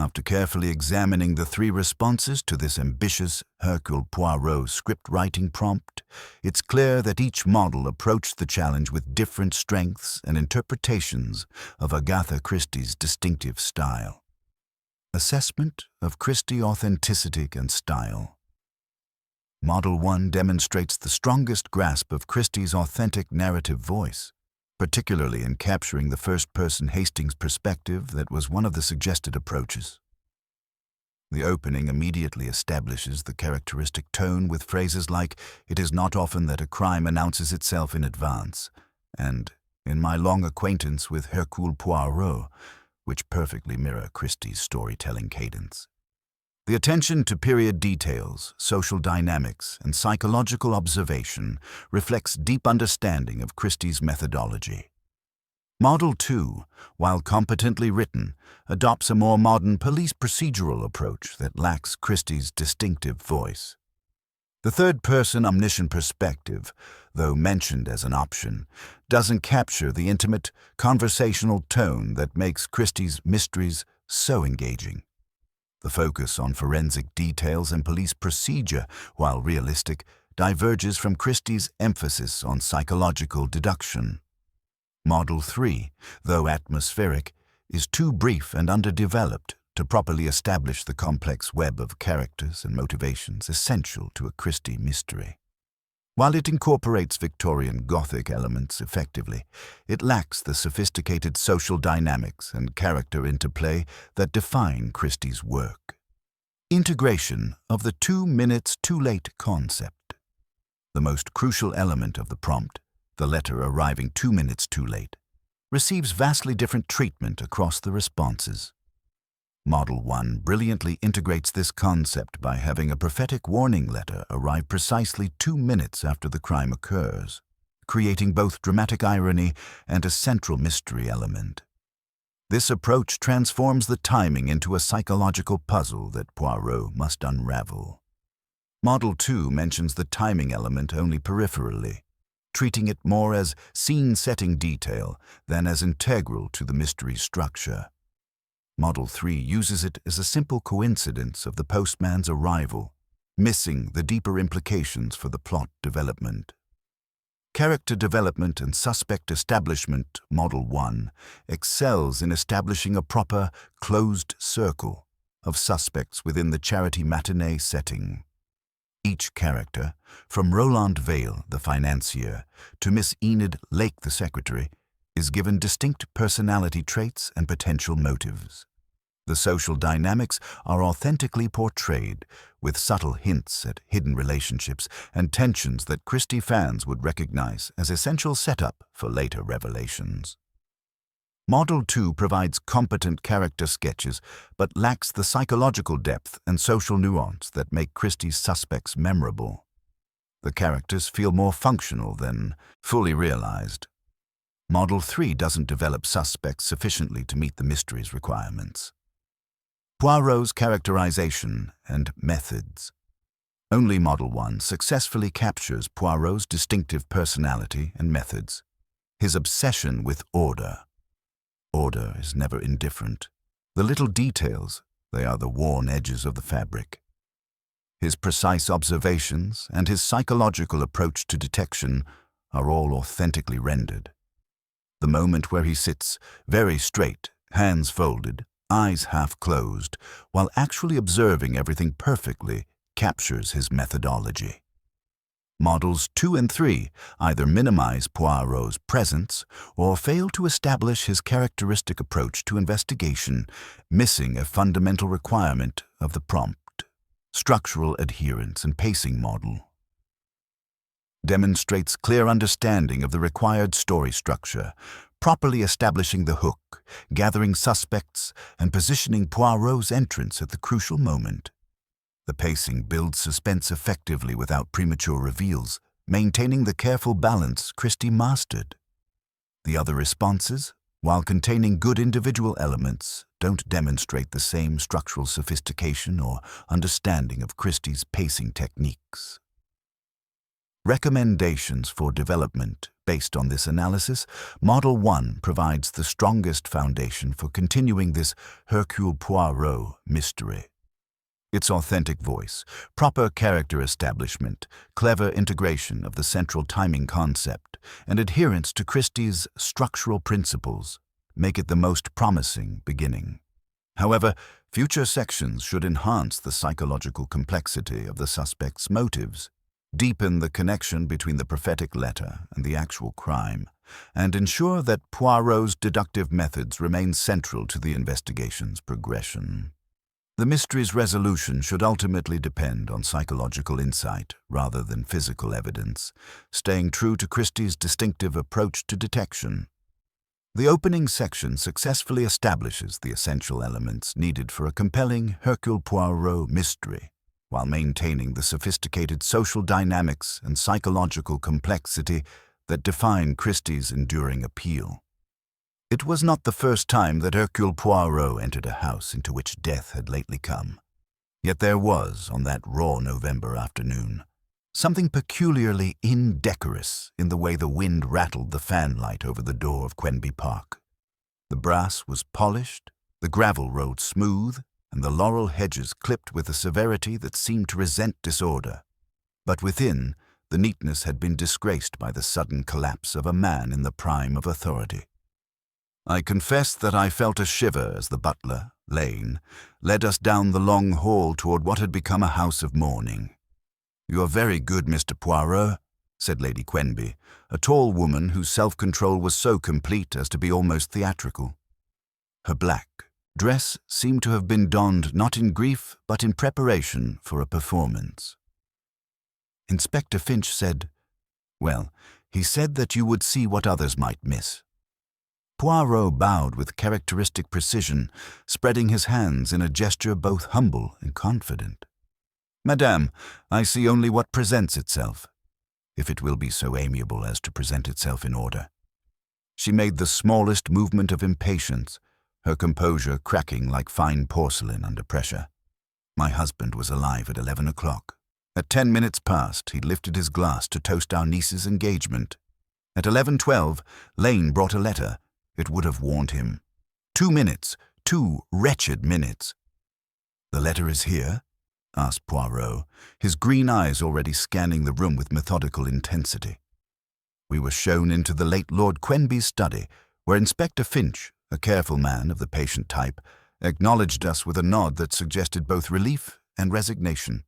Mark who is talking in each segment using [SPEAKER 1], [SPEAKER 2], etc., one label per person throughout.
[SPEAKER 1] After carefully examining the 3 responses to this ambitious Hercule Poirot script writing prompt, it's clear that each model approached the challenge with different strengths and interpretations of Agatha Christie's distinctive style. Assessment of Christie authenticity and style. Model 1 demonstrates the strongest grasp of Christie's authentic narrative voice, particularly in capturing the first-person Hastings perspective that was one of the suggested approaches. The opening immediately establishes the characteristic tone with phrases like, "It is not often that a crime announces itself in advance," and "In my long acquaintance with Hercule Poirot," which perfectly mirror Christie's storytelling cadence. The attention to period details, social dynamics, and psychological observation reflects deep understanding of Christie's methodology. Model 2, while competently written, adopts a more modern police procedural approach that lacks Christie's distinctive voice. The third-person omniscient perspective, though mentioned as an option, doesn't capture the intimate, conversational tone that makes Christie's mysteries so engaging. The focus on forensic details and police procedure, while realistic, diverges from Christie's emphasis on psychological deduction. Model 3, though atmospheric, is too brief and underdeveloped to properly establish the complex web of characters and motivations essential to a Christie mystery. While it incorporates Victorian Gothic elements effectively, it lacks the sophisticated social dynamics and character interplay that define Christie's work. Integration of the 2 minutes too late concept. The most crucial element of the prompt, the letter arriving 2 minutes too late, receives vastly different treatment across the responses. Model 1 brilliantly integrates this concept by having a prophetic warning letter arrive precisely 2 minutes after the crime occurs, creating both dramatic irony and a central mystery element. This approach transforms the timing into a psychological puzzle that Poirot must unravel. Model 2 mentions the timing element only peripherally, treating it more as scene-setting detail than as integral to the mystery's structure. Model 3 uses it as a simple coincidence of the postman's arrival, missing the deeper implications for the plot development. Character development and suspect establishment, Model 1, excels in establishing a proper, closed circle of suspects within the charity matinee setting. Each character, from Roland Vale, the financier, to Miss Enid Lake, the secretary, is given distinct personality traits and potential motives. The social dynamics are authentically portrayed, with subtle hints at hidden relationships and tensions that Christie fans would recognize as essential setup for later revelations. Model 2 provides competent character sketches, but lacks the psychological depth and social nuance that make Christie's suspects memorable. The characters feel more functional than fully realized. Model 3 doesn't develop suspects sufficiently to meet the mystery's requirements. Poirot's characterization and methods. Only Model 1 successfully captures Poirot's distinctive personality and methods. His obsession with order. Order is never indifferent. The little details, they are the worn edges of the fabric. His precise observations and his psychological approach to detection are all authentically rendered. The moment where he sits very straight, hands folded, eyes half closed, while actually observing everything perfectly, captures his methodology. Models 2 and 3 either minimize Poirot's presence or fail to establish his characteristic approach to investigation, missing a fundamental requirement of the prompt. Structural adherence and pacing model. Demonstrates clear understanding of the required story structure, properly establishing the hook, gathering suspects, and positioning Poirot's entrance at the crucial moment. The pacing builds suspense effectively without premature reveals, maintaining the careful balance Christie mastered. The other responses, while containing good individual elements, don't demonstrate the same structural sophistication or understanding of Christie's pacing techniques. Recommendations for development Based on this analysis, Model 1 provides the strongest foundation for continuing this Hercule Poirot mystery. Its authentic voice, proper character establishment, clever integration of the central timing concept, and adherence to Christie's structural principles make it the most promising beginning. However, future sections should enhance the psychological complexity of the suspect's motives, deepen the connection between the prophetic letter and the actual crime, and ensure that Poirot's deductive methods remain central to the investigation's progression. The mystery's resolution should ultimately depend on psychological insight rather than physical evidence, staying true to Christie's distinctive approach to detection. The opening section successfully establishes the essential elements needed for a compelling Hercule Poirot mystery, while maintaining the sophisticated social dynamics and psychological complexity that define Christie's enduring appeal. It was not the first time that Hercule Poirot entered a house into which death had lately come. Yet there was, on that raw November afternoon, something peculiarly indecorous in the way the wind rattled the fanlight over the door of Quenby Park. The brass was polished, the gravel road smooth, and the laurel hedges clipped with a severity that seemed to resent disorder. But within, the neatness had been disgraced by the sudden collapse of a man in the prime of authority. I confess that I felt a shiver as the butler, Lane, led us down the long hall toward what had become a house of mourning. "You are very good, Mr. Poirot," said Lady Quenby, a tall woman whose self-control was so complete as to be almost theatrical. Her black dress seemed to have been donned not in grief but in preparation for a performance. Inspector Finch said, "Well, he said that you would see what others might miss." Poirot bowed with characteristic precision, spreading his hands in a gesture both humble and confident. "Madame, I see only what presents itself, if it will be so amiable as to present itself in order." She made the smallest movement of impatience, her composure cracking like fine porcelain under pressure. My husband was alive at 11 o'clock. At 10 minutes past, he lifted his glass to toast our niece's engagement. At 11:12, Lane brought a letter. It would have warned him. 2 minutes, 2 wretched minutes. "The letter is here?" asked Poirot, his green eyes already scanning the room with methodical intensity. We were shown into the late Lord Quenby's study, where Inspector Finch, a careful man of the patient type, acknowledged us with a nod that suggested both relief and resignation.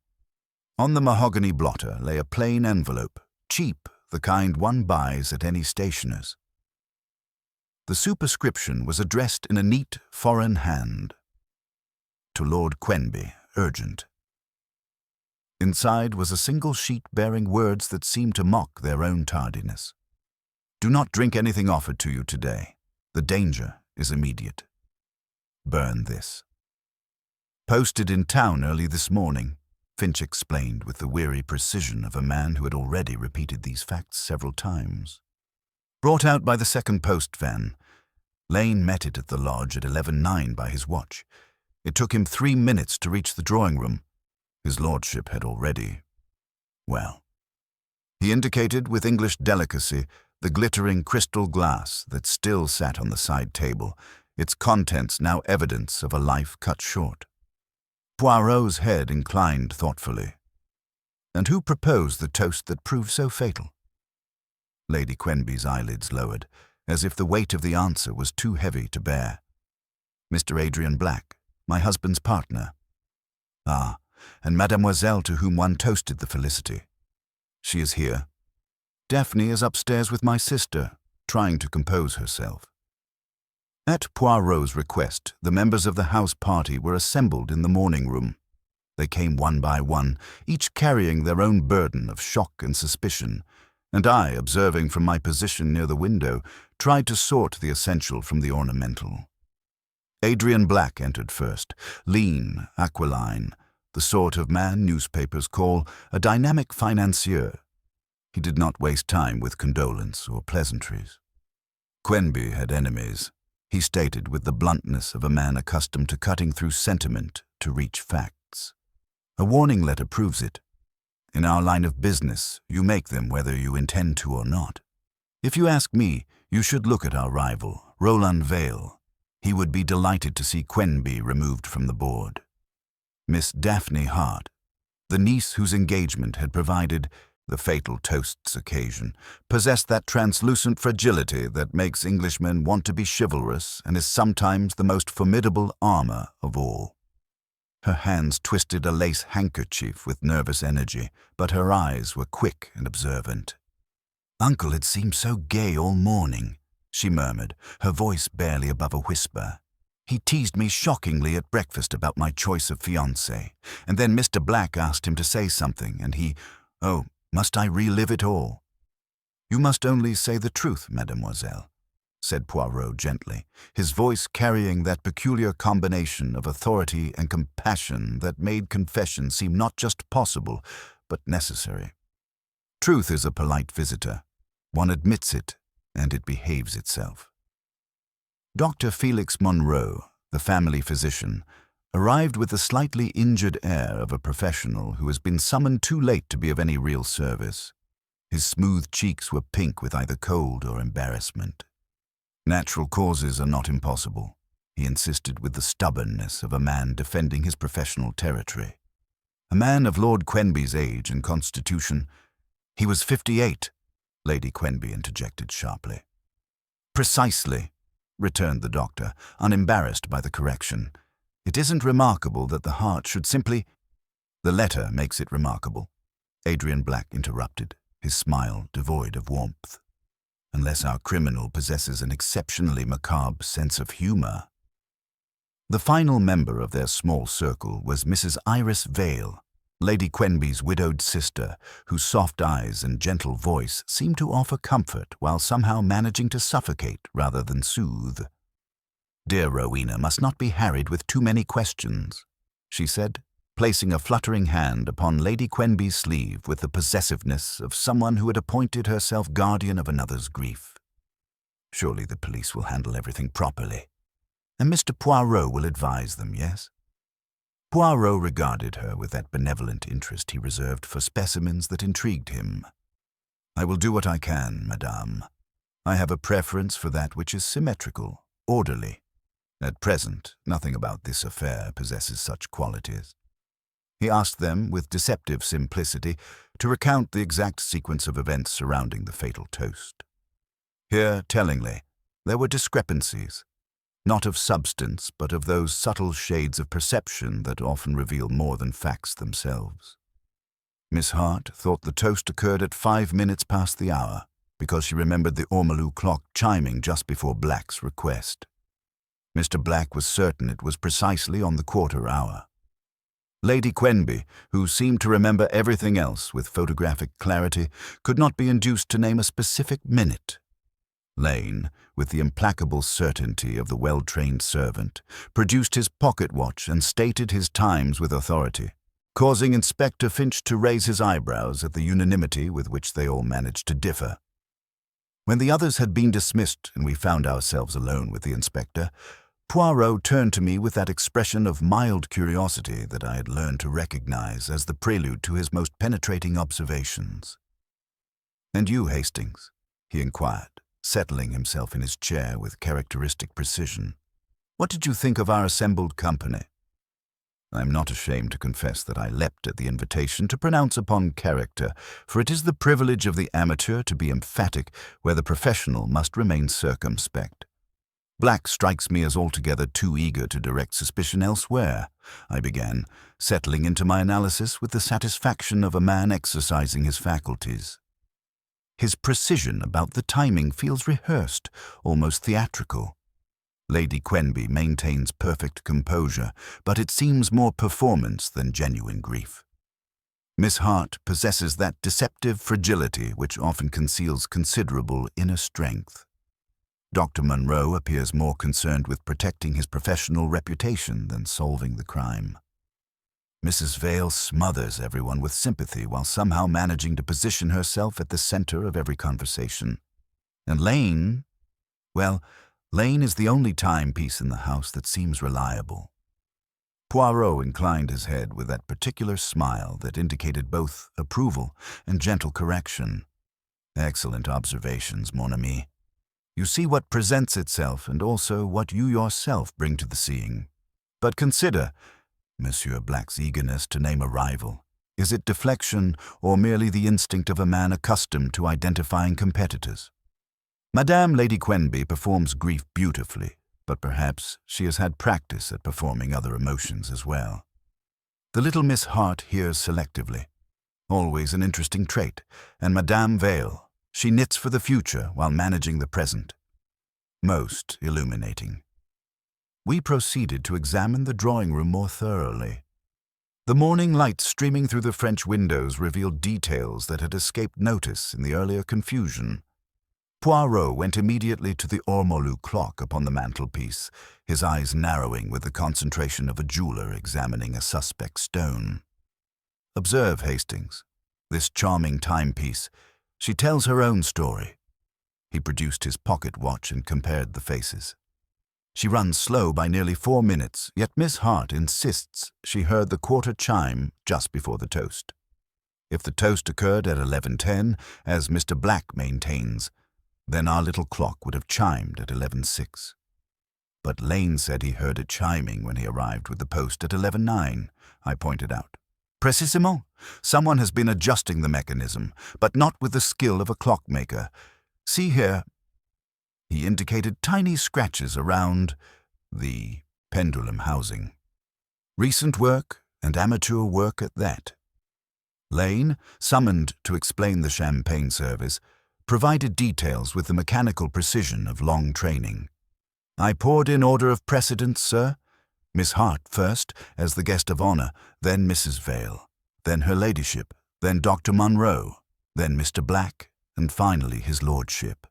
[SPEAKER 1] On the mahogany blotter lay a plain envelope, cheap, the kind one buys at any stationer's. The superscription was addressed in a neat, foreign hand. "To Lord Quenby, urgent." Inside was a single sheet bearing words that seemed to mock their own tardiness. "Do not drink anything offered to you today. The danger is immediate. Burn this." "Posted in town early this morning," Finch explained with the weary precision of a man who had already repeated these facts several times. "Brought out by the second post van. Lane met it at the lodge at 11:09 by his watch. It took him 3 minutes to reach the drawing room. His lordship had already, well." He indicated with English delicacy the glittering crystal glass that still sat on the side table, its contents now evidence of a life cut short. Poirot's head inclined thoughtfully. "And who proposed the toast that proved so fatal?" Lady Quenby's eyelids lowered, as if the weight of the answer was too heavy to bear. "Mr. Adrian Black, my husband's partner." "Ah, and mademoiselle to whom one toasted the felicity." "She is here." "Daphne is upstairs with my sister, trying to compose herself." At Poirot's request, the members of the house party were assembled in the morning room. They came one by one, each carrying their own burden of shock and suspicion, and I, observing from my position near the window, tried to sort the essential from the ornamental. Adrian Black entered first, lean, aquiline, the sort of man newspapers call a dynamic financier. He did not waste time with condolence or pleasantries. Quenby had enemies, he stated with the bluntness of a man accustomed to cutting through sentiment to reach facts. A warning letter proves it. In our line of business, you make them whether you intend to or not. If you ask me, you should look at our rival, Roland Vale. He would be delighted to see Quenby removed from the board. Miss Daphne Hart, the niece whose engagement had provided the fatal toast's occasion, possessed that translucent fragility that makes Englishmen want to be chivalrous and is sometimes the most formidable armor of all. Her hands twisted a lace handkerchief with nervous energy, but her eyes were quick and observant. "Uncle had seemed so gay all morning," she murmured, her voice barely above a whisper. "He teased me shockingly at breakfast about my choice of fiancé, and then Mr. Black asked him to say something, and oh, must I relive it all?" "You must only say the truth, mademoiselle," said Poirot gently, his voice carrying that peculiar combination of authority and compassion that made confession seem not just possible, but necessary. "Truth is a polite visitor. One admits it, and it behaves itself." Dr. Felix Monroe, the family physician, arrived with the slightly injured air of a professional who has been summoned too late to be of any real service. His smooth cheeks were pink with either cold or embarrassment. "Natural causes are not impossible," he insisted with the stubbornness of a man defending his professional territory. A man of Lord Quenby's age and constitution. "He was 58, Lady Quenby interjected sharply. "Precisely," returned the doctor, unembarrassed by the correction. "It isn't remarkable that the heart should simply—" "The letter makes it remarkable," Adrian Black interrupted, his smile devoid of warmth. "Unless our criminal possesses an exceptionally macabre sense of humor." The final member of their small circle was Mrs. Iris Vale, Lady Quenby's widowed sister, whose soft eyes and gentle voice seemed to offer comfort while somehow managing to suffocate rather than soothe. "Dear Rowena must not be harried with too many questions," she said, placing a fluttering hand upon Lady Quenby's sleeve with the possessiveness of someone who had appointed herself guardian of another's grief. "Surely the police will handle everything properly. And Mr. Poirot will advise them, yes?" Poirot regarded her with that benevolent interest he reserved for specimens that intrigued him. "I will do what I can, madame. I have a preference for that which is symmetrical, orderly. At present, nothing about this affair possesses such qualities." He asked them, with deceptive simplicity, to recount the exact sequence of events surrounding the fatal toast. Here, tellingly, there were discrepancies, not of substance, but of those subtle shades of perception that often reveal more than facts themselves. Miss Hart thought the toast occurred at 5 minutes past the hour, because she remembered the ormolu clock chiming just before Black's request. Mr. Black was certain it was precisely on the quarter hour. Lady Quenby, who seemed to remember everything else with photographic clarity, could not be induced to name a specific minute. Lane, with the implacable certainty of the well-trained servant, produced his pocket watch and stated his times with authority, causing Inspector Finch to raise his eyebrows at the unanimity with which they all managed to differ. When the others had been dismissed and we found ourselves alone with the inspector, Poirot turned to me with that expression of mild curiosity that I had learned to recognize as the prelude to his most penetrating observations. "And you, Hastings?" he inquired, settling himself in his chair with characteristic precision. "What did you think of our assembled company?" I am not ashamed to confess that I leapt at the invitation to pronounce upon character, for it is the privilege of the amateur to be emphatic where the professional must remain circumspect. "Black strikes me as altogether too eager to direct suspicion elsewhere," I began, settling into my analysis with the satisfaction of a man exercising his faculties. "His precision about the timing feels rehearsed, almost theatrical. Lady Quenby maintains perfect composure, but it seems more performance than genuine grief. Miss Hart possesses that deceptive fragility which often conceals considerable inner strength. Dr. Monroe appears more concerned with protecting his professional reputation than solving the crime. Mrs. Vale smothers everyone with sympathy while somehow managing to position herself at the center of every conversation. And Lane, well, Lane is the only timepiece in the house that seems reliable." Poirot inclined his head with that particular smile that indicated both approval and gentle correction. Excellent observations, mon ami. You see what presents itself and also what you yourself bring to the seeing. But consider, Monsieur Black's eagerness to name a rival. Is it deflection or merely the instinct of a man accustomed to identifying competitors? Madame Lady Quenby performs grief beautifully, but perhaps she has had practice at performing other emotions as well. The little Miss Hart hears selectively. Always an interesting trait. And Madame Vale, she knits for the future while managing the present. Most illuminating. We proceeded to examine the drawing-room more thoroughly. The morning light streaming through the French windows revealed details that had escaped notice in the earlier confusion. Poirot went immediately to the ormolu clock upon the mantelpiece, his eyes narrowing with the concentration of a jeweler examining a suspect stone. Observe, Hastings, this charming timepiece. She tells her own story. He produced his pocket watch and compared the faces. She runs slow by nearly 4 minutes, yet Miss Hart insists she heard the quarter chime just before the toast. If the toast occurred at 11:10, as Mr. Black maintains, then our little clock would have chimed at 11:06. But Lane said he heard it chiming when he arrived with the post at 11:09, I pointed out. Précisément. Someone has been adjusting the mechanism, but not with the skill of a clockmaker. See here. He indicated tiny scratches around the pendulum housing. Recent work, and amateur work at that. Lane, summoned to explain the champagne service, provided details with the mechanical precision of long training. I poured in order of precedence, sir. Miss Hart first, as the guest of honor, then Mrs. Vale, then her ladyship, then Dr. Munro, then Mr. Black, and finally his lordship.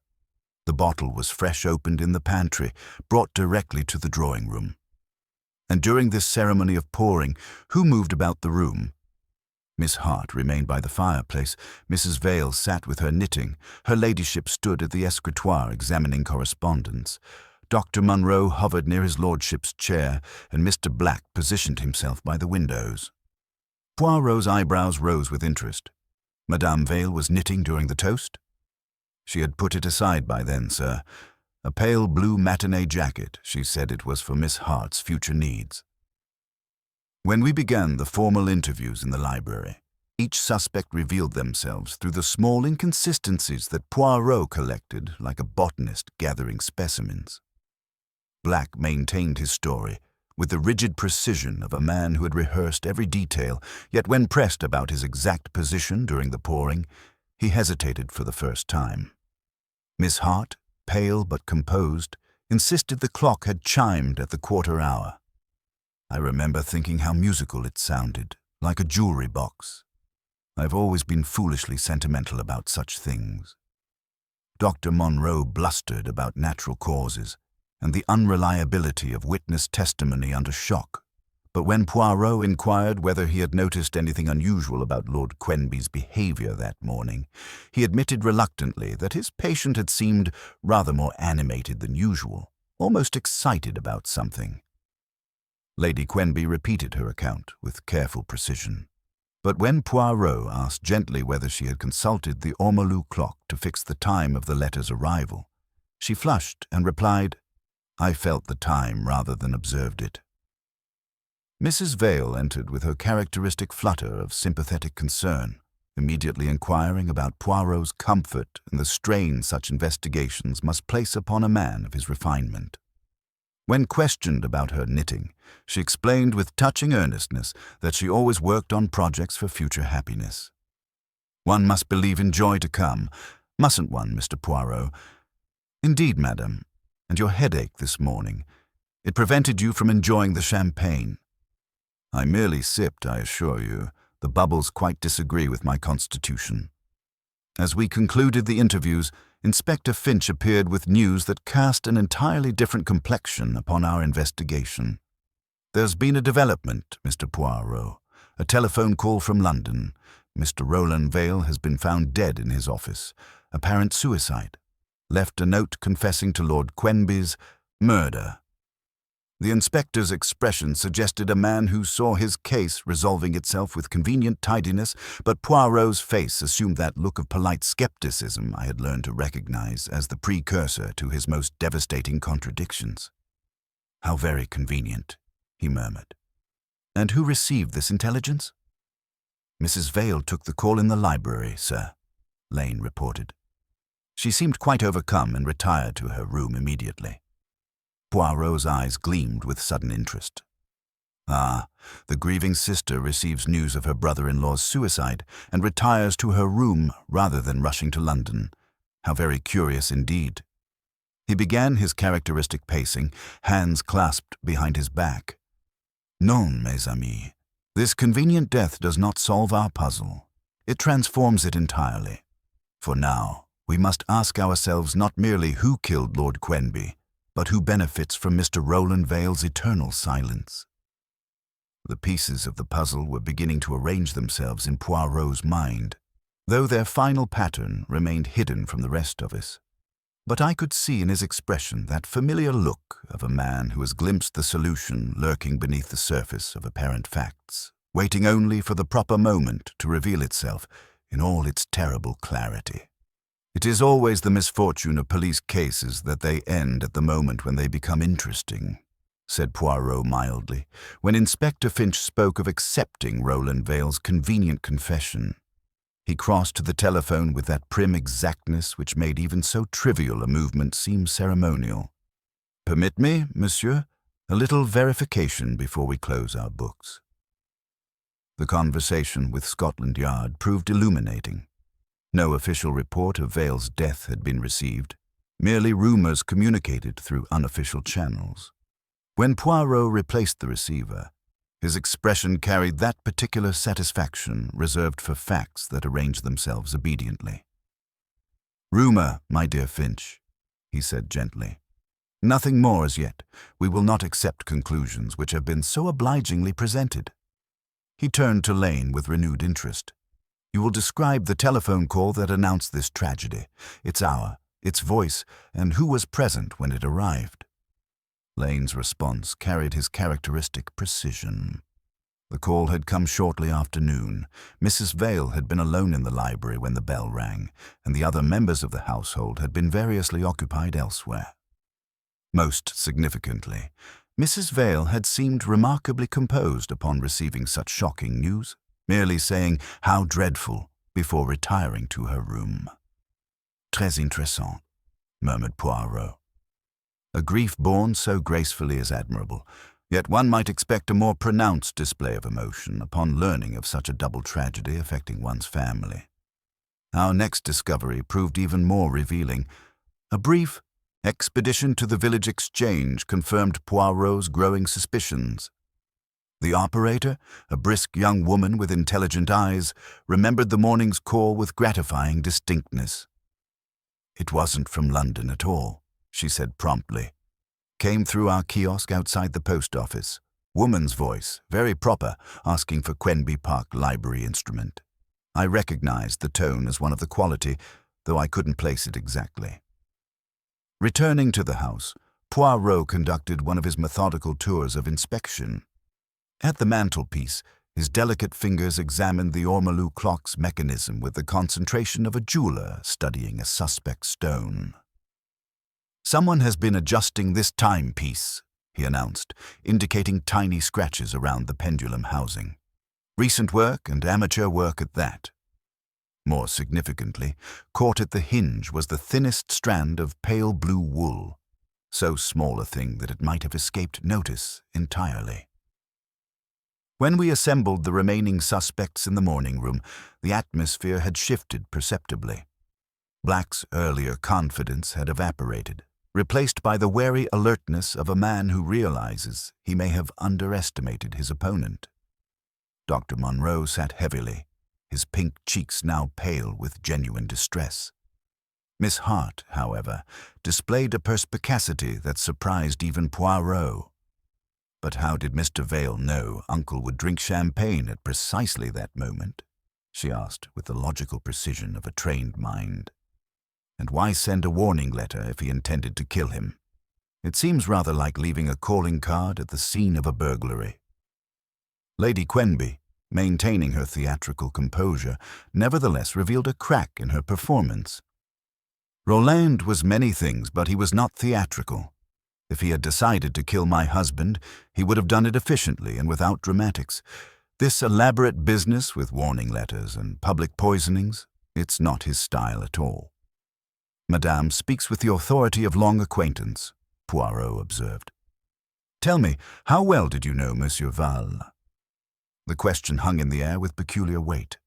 [SPEAKER 1] The bottle was fresh opened in the pantry, brought directly to the drawing-room. And during this ceremony of pouring, who moved about the room? Miss Hart remained by the fireplace. Mrs. Vale sat with her knitting. Her ladyship stood at the escritoire examining correspondence. Dr. Munro hovered near his lordship's chair, and Mr. Black positioned himself by the windows. Poirot's eyebrows rose with interest. Madame Vale was knitting during the toast? She had put it aside by then, sir. A pale blue matinee jacket. She said it was for Miss Hart's future needs. When we began the formal interviews in the library, each suspect revealed themselves through the small inconsistencies that Poirot collected like a botanist gathering specimens. Black maintained his story with the rigid precision of a man who had rehearsed every detail, yet when pressed about his exact position during the pouring, he hesitated for the first time. Miss Hart, pale but composed, insisted the clock had chimed at the quarter hour. I remember thinking how musical it sounded, like a jewelry box. I've always been foolishly sentimental about such things. Dr. Munro blustered about natural causes and the unreliability of witness testimony under shock, but when Poirot inquired whether he had noticed anything unusual about Lord Quenby's behavior that morning, he admitted reluctantly that his patient had seemed rather more animated than usual, almost excited about something. Lady Quenby repeated her account with careful precision. But when Poirot asked gently whether she had consulted the ormolu clock to fix the time of the letter's arrival, she flushed and replied, "I felt the time rather than observed it." Mrs. Vale entered with her characteristic flutter of sympathetic concern, immediately inquiring about Poirot's comfort and the strain such investigations must place upon a man of his refinement. When questioned about her knitting, she explained with touching earnestness that she always worked on projects for future happiness. "One must believe in joy to come, mustn't one, Mr. Poirot?" "Indeed, madam. And your headache this morning. It prevented you from enjoying the champagne." "I merely sipped, I assure you. The bubbles quite disagree with my constitution." As we concluded the interviews, Inspector Finch appeared with news that cast an entirely different complexion upon our investigation. "There's been a development, Mr. Poirot. A telephone call from London. Mr. Roland Vale has been found dead in his office. Apparent suicide. Left a note confessing to Lord Quenby's murder." The inspector's expression suggested a man who saw his case resolving itself with convenient tidiness, but Poirot's face assumed that look of polite skepticism I had learned to recognize as the precursor to his most devastating contradictions. "How very convenient," he murmured. "And who received this intelligence?" "Mrs. Vale took the call in the library, sir," Lane reported. "She seemed quite overcome and retired to her room immediately." Poirot's eyes gleamed with sudden interest. "Ah, the grieving sister receives news of her brother-in-law's suicide and retires to her room rather than rushing to London. How very curious indeed." He began his characteristic pacing, hands clasped behind his back. "Non, mes amis. This convenient death does not solve our puzzle. It transforms it entirely. For now, we must ask ourselves not merely who killed Lord Quenby, but who benefits from Mr. Roland Vale's eternal silence." The pieces of the puzzle were beginning to arrange themselves in Poirot's mind, though their final pattern remained hidden from the rest of us. But I could see in his expression that familiar look of a man who has glimpsed the solution lurking beneath the surface of apparent facts, waiting only for the proper moment to reveal itself in all its terrible clarity. It is always the misfortune of police cases that they end at the moment when they become interesting, said Poirot mildly, when Inspector Finch spoke of accepting Roland Vale's convenient confession. He crossed to the telephone with that prim exactness which made even so trivial a movement seem ceremonial. "Permit me, monsieur, a little verification before we close our books." The conversation with Scotland Yard proved illuminating. No official report of Vale's death had been received, merely rumors communicated through unofficial channels. When Poirot replaced the receiver, his expression carried that particular satisfaction reserved for facts that arrange themselves obediently. "Rumor, my dear Finch," he said gently. "Nothing more as yet. We will not accept conclusions which have been so obligingly presented." He turned to Lane with renewed interest. "You will describe the telephone call that announced this tragedy, its hour, its voice, and who was present when it arrived." Lane's response carried his characteristic precision. The call had come shortly after noon. Mrs. Vale had been alone in the library when the bell rang, and the other members of the household had been variously occupied elsewhere. Most significantly, Mrs. Vale had seemed remarkably composed upon receiving such shocking news, merely saying, "How dreadful," before retiring to her room. "Très intéressant," murmured Poirot. A grief borne so gracefully is admirable, yet one might expect a more pronounced display of emotion upon learning of such a double tragedy affecting one's family. Our next discovery proved even more revealing. A brief expedition to the village exchange confirmed Poirot's growing suspicions. The operator, a brisk young woman with intelligent eyes, remembered the morning's call with gratifying distinctness. "It wasn't from London at all," she said promptly. "Came through our kiosk outside the post office. Woman's voice, very proper, asking for Quenby Park library instrument. I recognized the tone as one of the quality, though I couldn't place it exactly." Returning to the house, Poirot conducted one of his methodical tours of inspection. At the mantelpiece, his delicate fingers examined the ormolu clock's mechanism with the concentration of a jeweler studying a suspect stone. "Someone has been adjusting this timepiece," he announced, indicating tiny scratches around the pendulum housing. "Recent work and amateur work at that." More significantly, caught at the hinge was the thinnest strand of pale blue wool, so small a thing that it might have escaped notice entirely. When we assembled the remaining suspects in the morning room, the atmosphere had shifted perceptibly. Black's earlier confidence had evaporated, replaced by the wary alertness of a man who realizes he may have underestimated his opponent. Dr. Monroe sat heavily, his pink cheeks now pale with genuine distress. Miss Hart, however, displayed a perspicacity that surprised even Poirot. But how did Mr. Vale know Uncle would drink champagne at precisely that moment? She asked with the logical precision of a trained mind. And why send a warning letter if he intended to kill him? It seems rather like leaving a calling card at the scene of a burglary. Lady Quenby, maintaining her theatrical composure, nevertheless revealed a crack in her performance. Roland was many things, but he was not theatrical. If he had decided to kill my husband, he would have done it efficiently and without dramatics. This elaborate business with warning letters and public poisonings, it's not his style at all. Madame speaks with the authority of long acquaintance, Poirot observed. Tell me, how well did you know Monsieur Val? The question hung in the air with peculiar weight.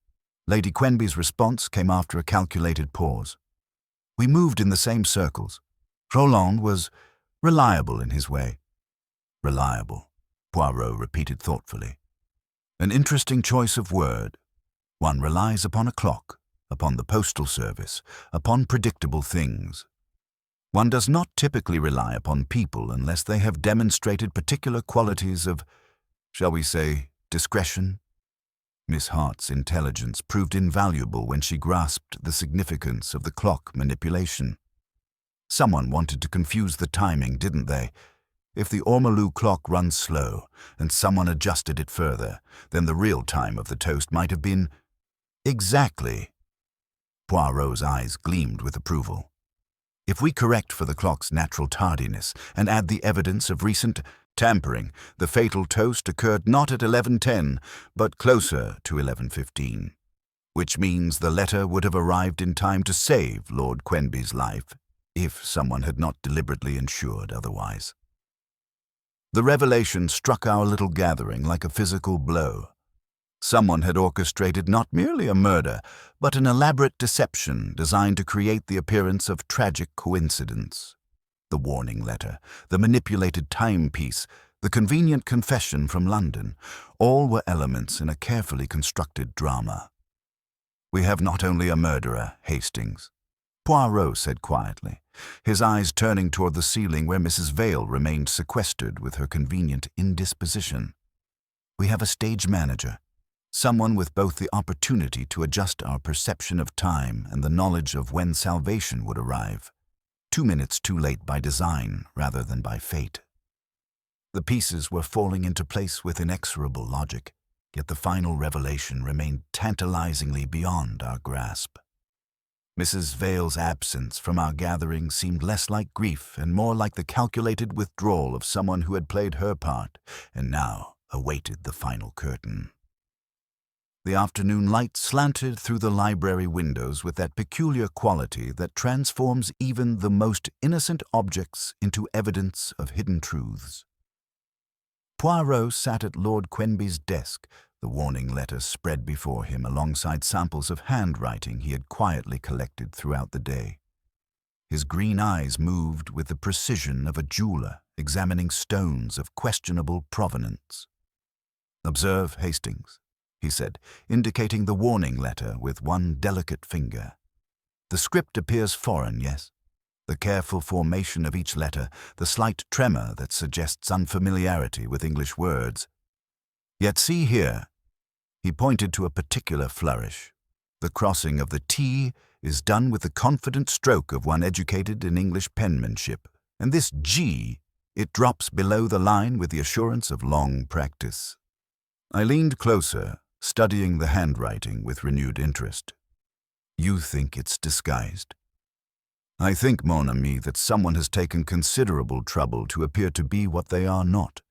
[SPEAKER 1] Lady Quenby's response came after a calculated pause. We moved in the same circles. Roland was reliable in his way. Reliable, Poirot repeated thoughtfully. An interesting choice of word. One relies upon a clock, upon the postal service, upon predictable things. One does not typically rely upon people unless they have demonstrated particular qualities of, shall we say, discretion. Miss Hart's intelligence proved invaluable when she grasped the significance of the clock manipulation. Someone wanted to confuse the timing, didn't they? If the ormolu clock runs slow and someone adjusted it further, then the real time of the toast might have been exactly. Poirot's eyes gleamed with approval. If we correct for the clock's natural tardiness and add the evidence of recent tampering, the fatal toast occurred not at 11:10, but closer to 11:15, which means the letter would have arrived in time to save Lord Quenby's life, if someone had not deliberately ensured otherwise. The revelation struck our little gathering like a physical blow. Someone had orchestrated not merely a murder, but an elaborate deception designed to create the appearance of tragic coincidence. The warning letter, the manipulated timepiece, the convenient confession from London, all were elements in a carefully constructed drama. We have not only a murderer, Hastings, Poirot said quietly, his eyes turning toward the ceiling where Mrs. Vale remained sequestered with her convenient indisposition. We have a stage manager, someone with both the opportunity to adjust our perception of time and the knowledge of when salvation would arrive, 2 minutes too late by design rather than by fate. The pieces were falling into place with inexorable logic, yet the final revelation remained tantalizingly beyond our grasp. Mrs. Vale's absence from our gathering seemed less like grief and more like the calculated withdrawal of someone who had played her part and now awaited the final curtain. The afternoon light slanted through the library windows with that peculiar quality that transforms even the most innocent objects into evidence of hidden truths. Poirot sat at Lord Quenby's desk, the warning letter spread before him alongside samples of handwriting he had quietly collected throughout the day. His green eyes moved with the precision of a jeweler examining stones of questionable provenance. "Observe, Hastings," he said, indicating the warning letter with one delicate finger. "The script appears foreign, yes? The careful formation of each letter, the slight tremor that suggests unfamiliarity with English words. Yet see here." He pointed to a particular flourish. The crossing of the T is done with the confident stroke of one educated in English penmanship, and this G, it drops below the line with the assurance of long practice. I leaned closer, studying the handwriting with renewed interest. "You think it's disguised?" "I think, mon ami, that someone has taken considerable trouble to appear to be what they are not.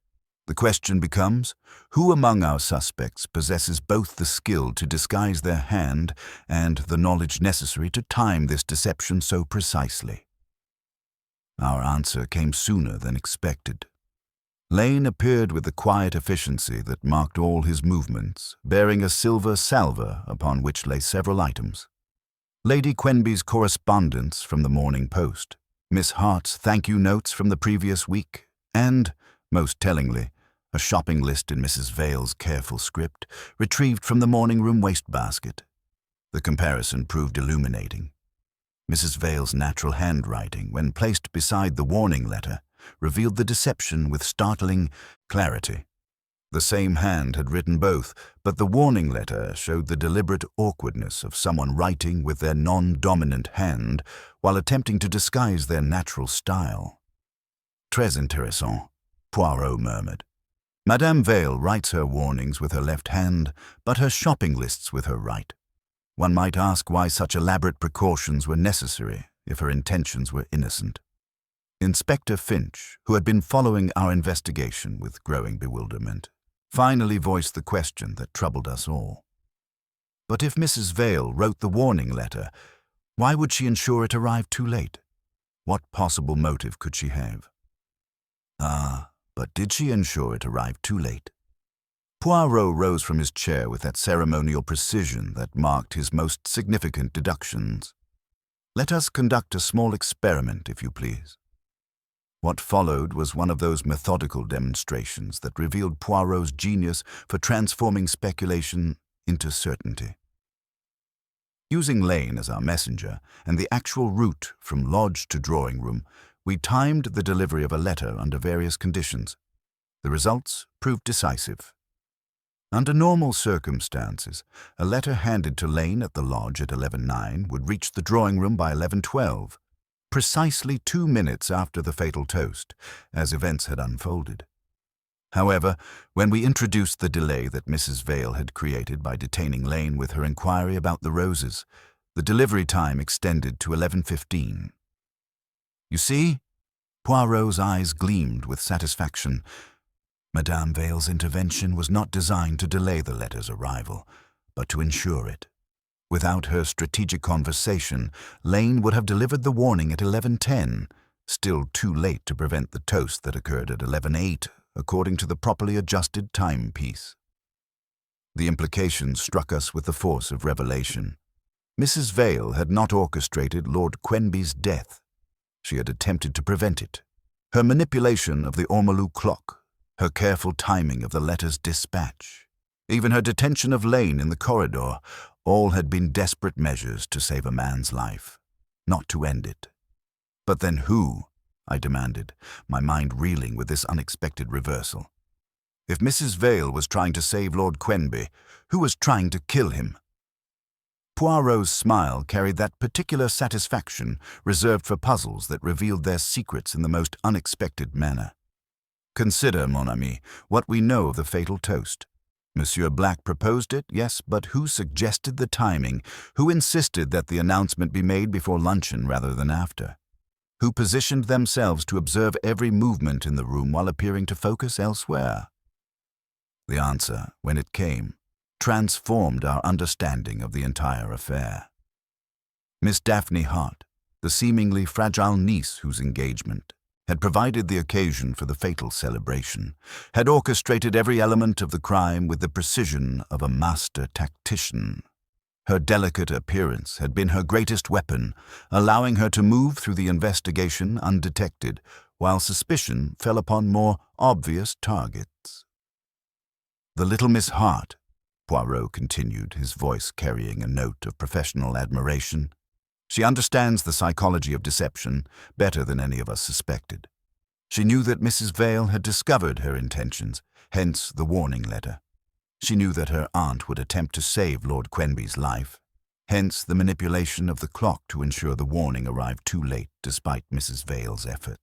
[SPEAKER 1] The question becomes, who among our suspects possesses both the skill to disguise their hand and the knowledge necessary to time this deception so precisely?" Our answer came sooner than expected. Lane appeared with the quiet efficiency that marked all his movements, bearing a silver salver upon which lay several items. Lady Quenby's correspondence from the Morning Post, Miss Hart's thank-you notes from the previous week, and, most tellingly, a shopping list in Mrs. Vale's careful script, retrieved from the morning-room wastebasket. The comparison proved illuminating. Mrs. Vale's natural handwriting, when placed beside the warning letter, revealed the deception with startling clarity. The same hand had written both, but the warning letter showed the deliberate awkwardness of someone writing with their non-dominant hand while attempting to disguise their natural style. Très intéressant, Poirot murmured. Madame Vale writes her warnings with her left hand, but her shopping lists with her right. One might ask why such elaborate precautions were necessary if her intentions were innocent. Inspector Finch, who had been following our investigation with growing bewilderment, finally voiced the question that troubled us all. But if Mrs. Vale wrote the warning letter, why would she ensure it arrived too late? What possible motive could she have? But did she ensure it arrived too late? Poirot rose from his chair with that ceremonial precision that marked his most significant deductions. Let us conduct a small experiment, if you please. What followed was one of those methodical demonstrations that revealed Poirot's genius for transforming speculation into certainty. Using Lane as our messenger and the actual route from lodge to drawing room, we timed the delivery of a letter under various conditions. The results proved decisive. Under normal circumstances, a letter handed to Lane at the lodge at 11:09 would reach the drawing room by 11:12, precisely 2 minutes after the fatal toast, as events had unfolded. However, when we introduced the delay that Mrs. Vale had created by detaining Lane with her inquiry about the roses, the delivery time extended to 11:15. You see? Poirot's eyes gleamed with satisfaction. Madame Vale's intervention was not designed to delay the letter's arrival, but to ensure it. Without her strategic conversation, Lane would have delivered the warning at 11:10, still too late to prevent the toast that occurred at 11:08, according to the properly adjusted timepiece. The implications struck us with the force of revelation. Mrs. Vale had not orchestrated Lord Quenby's death. She had attempted to prevent it. Her manipulation of the ormolu clock, her careful timing of the letter's dispatch, even her detention of Lane in the corridor, all had been desperate measures to save a man's life, not to end it. But then who? I demanded, my mind reeling with this unexpected reversal. If Mrs. Vale was trying to save Lord Quenby, who was trying to kill him? Poirot's smile carried that particular satisfaction reserved for puzzles that revealed their secrets in the most unexpected manner. Consider, mon ami, what we know of the fatal toast. Monsieur Black proposed it, yes, but who suggested the timing? Who insisted that the announcement be made before luncheon rather than after? Who positioned themselves to observe every movement in the room while appearing to focus elsewhere? The answer, when it came, transformed our understanding of the entire affair. Miss Daphne Hart, the seemingly fragile niece whose engagement had provided the occasion for the fatal celebration, had orchestrated every element of the crime with the precision of a master tactician. Her delicate appearance had been her greatest weapon, allowing her to move through the investigation undetected, while suspicion fell upon more obvious targets. The little Miss Hart, Poirot continued, his voice carrying a note of professional admiration. She understands the psychology of deception better than any of us suspected. She knew that Mrs. Vale had discovered her intentions, hence the warning letter. She knew that her aunt would attempt to save Lord Quenby's life, hence the manipulation of the clock to ensure the warning arrived too late despite Mrs. Vale's effort.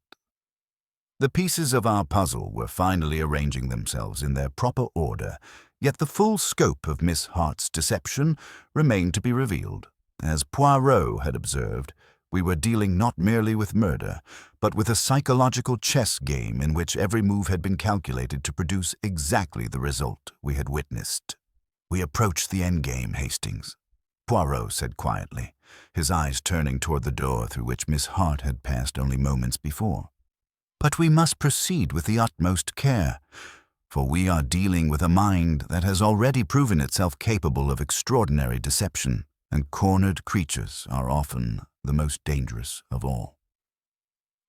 [SPEAKER 1] The pieces of our puzzle were finally arranging themselves in their proper order, yet the full scope of Miss Hart's deception remained to be revealed. As Poirot had observed, we were dealing not merely with murder, but with a psychological chess game in which every move had been calculated to produce exactly the result we had witnessed. We approached the endgame, Hastings, Poirot said quietly, his eyes turning toward the door through which Miss Hart had passed only moments before. But we must proceed with the utmost care, for we are dealing with a mind that has already proven itself capable of extraordinary deception, and cornered creatures are often the most dangerous of all.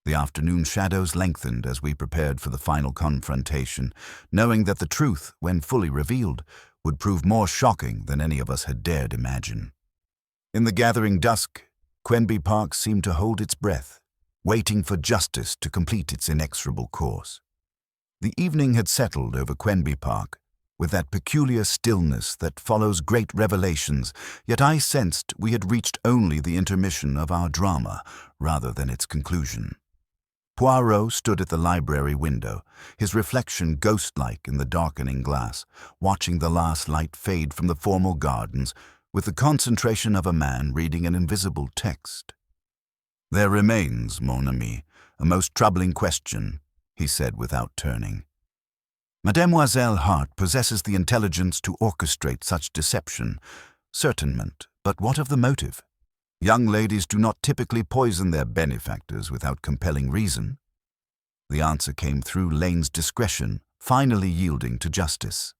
[SPEAKER 1] The afternoon shadows lengthened as we prepared for the final confrontation, knowing that the truth, when fully revealed, would prove more shocking than any of us had dared imagine. In the gathering dusk, Quenby Park seemed to hold its breath, waiting for justice to complete its inexorable course. The evening had settled over Quenby Park, with that peculiar stillness that follows great revelations, yet I sensed we had reached only the intermission of our drama rather than its conclusion. Poirot stood at the library window, his reflection ghost-like in the darkening glass, watching the last light fade from the formal gardens with the concentration of a man reading an invisible text. "There remains, mon ami, a most troubling question," he said without turning. "Mademoiselle Hart possesses the intelligence to orchestrate such deception, certainment, but what of the motive? Young ladies do not typically poison their benefactors without compelling reason." The answer came through Lane's discretion, finally yielding to justice.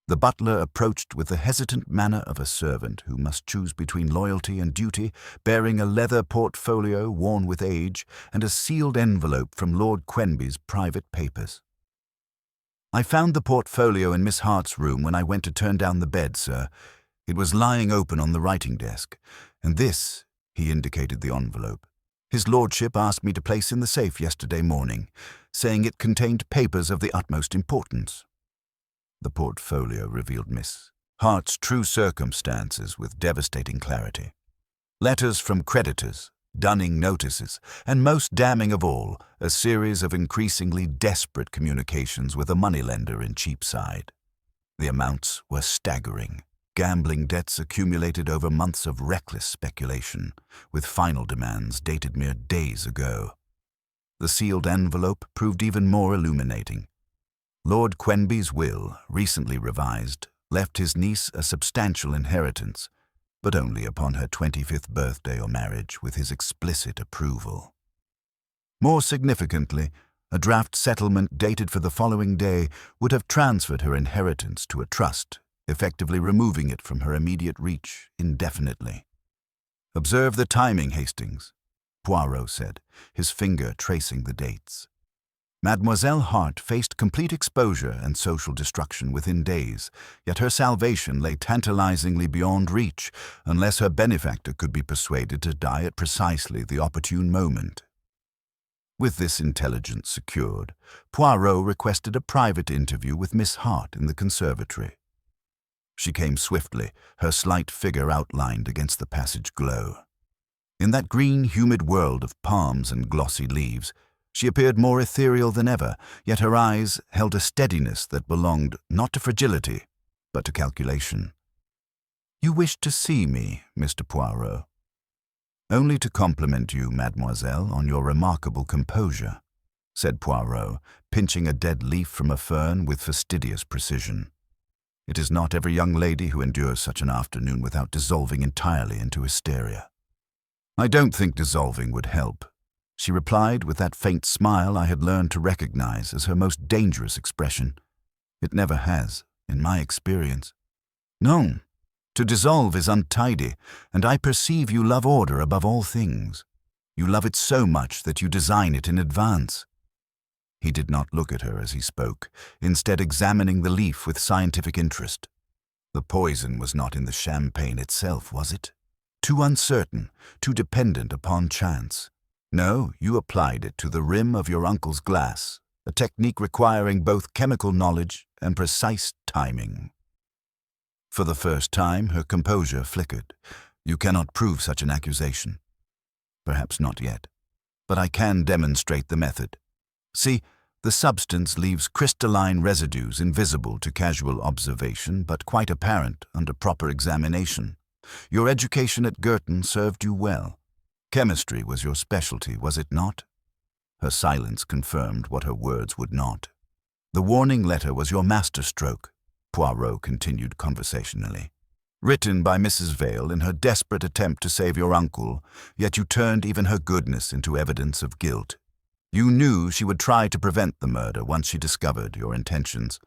[SPEAKER 1] The butler approached with the hesitant manner of a servant who must choose between loyalty and duty, bearing a leather portfolio worn with age and a sealed envelope from Lord Quenby's private papers. "I found the portfolio in Miss Hart's room when I went to turn down the bed, sir. It was lying open on the writing desk, and this," he indicated the envelope, "his lordship asked me to place in the safe yesterday morning, saying it contained papers of the utmost importance." The portfolio revealed Miss Hart's true circumstances with devastating clarity. Letters from creditors, dunning notices, and most damning of all, a series of increasingly desperate communications with a moneylender in Cheapside. The amounts were staggering. Gambling debts accumulated over months of reckless speculation, with final demands dated mere days ago. The sealed envelope proved even more illuminating. Lord Quenby's will, recently revised, left his niece a substantial inheritance, but only upon her 25th birthday or marriage with his explicit approval. More significantly, a draft settlement dated for the following day would have transferred her inheritance to a trust, effectively removing it from her immediate reach indefinitely. "Observe the timing, Hastings," Poirot said, his finger tracing the dates. Mademoiselle Hart faced complete exposure and social destruction within days, yet her salvation lay tantalizingly beyond reach unless her benefactor could be persuaded to die at precisely the opportune moment. With this intelligence secured, Poirot requested a private interview with Miss Hart in the conservatory. She came swiftly, her slight figure outlined against the passage glow. In that green, humid world of palms and glossy leaves, she appeared more ethereal than ever, yet her eyes held a steadiness that belonged not to fragility, but to calculation. "You wished to see me, Mr. Poirot." "Only to compliment you, mademoiselle, on your remarkable composure," said Poirot, pinching a dead leaf from a fern with fastidious precision. "It is not every young lady who endures such an afternoon without dissolving entirely into hysteria." "I don't think dissolving would help," she replied with that faint smile I had learned to recognize as her most dangerous expression. "It never has, in my experience." "No, to dissolve is untidy, and I perceive you love order above all things. You love it so much that you design it in advance." He did not look at her as he spoke, instead examining the leaf with scientific interest. The poison was not in the champagne itself, was it? Too uncertain, too dependent upon chance. No, you applied it to the rim of your uncle's glass, a technique requiring both chemical knowledge and precise timing. For the first time, her composure flickered. "You cannot prove such an accusation." "Perhaps not yet, but I can demonstrate the method. See, the substance leaves crystalline residues invisible to casual observation, but quite apparent under proper examination. Your education at Girton served you well. Chemistry was your specialty, was it not?" Her silence confirmed what her words would not. "The warning letter was your masterstroke," Poirot continued conversationally. "Written by Mrs. Vale in her desperate attempt to save your uncle, yet you turned even her goodness into evidence of guilt. You knew she would try to prevent the murder once she discovered your intentions.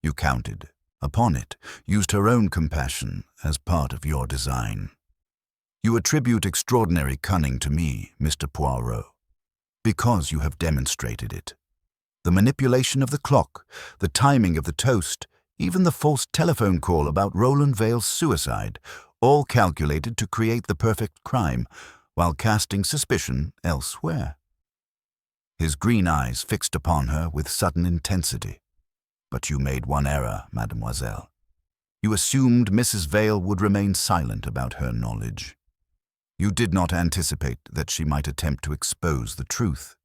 [SPEAKER 1] You counted upon it, used her own compassion as part of your design. You attribute extraordinary cunning to me, Mr. Poirot, because you have demonstrated it. The manipulation of the clock, the timing of the toast, even the false telephone call about Roland Vale's suicide, all calculated to create the perfect crime, while casting suspicion elsewhere." His green eyes fixed upon her with sudden intensity. "But you made one error, mademoiselle. You assumed Mrs. Vale would remain silent about her knowledge. You did not anticipate that she might attempt to expose the truth.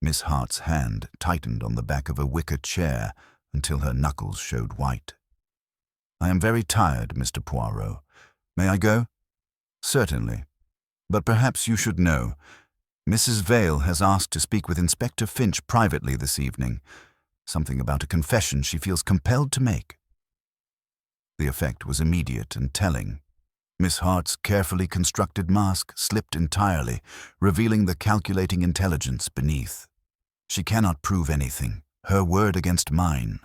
[SPEAKER 1] Miss Hart's hand tightened on the back of a wicker chair until her knuckles showed white. "I am very tired, Mr. Poirot. May I go?" "Certainly. But perhaps you should know. Mrs. Vale has asked to speak with Inspector Finch privately this evening. Something about a confession she feels compelled to make." The effect was immediate and telling. Miss Hart's carefully constructed mask slipped entirely, revealing the calculating intelligence beneath. "She cannot prove anything. Her word against mine.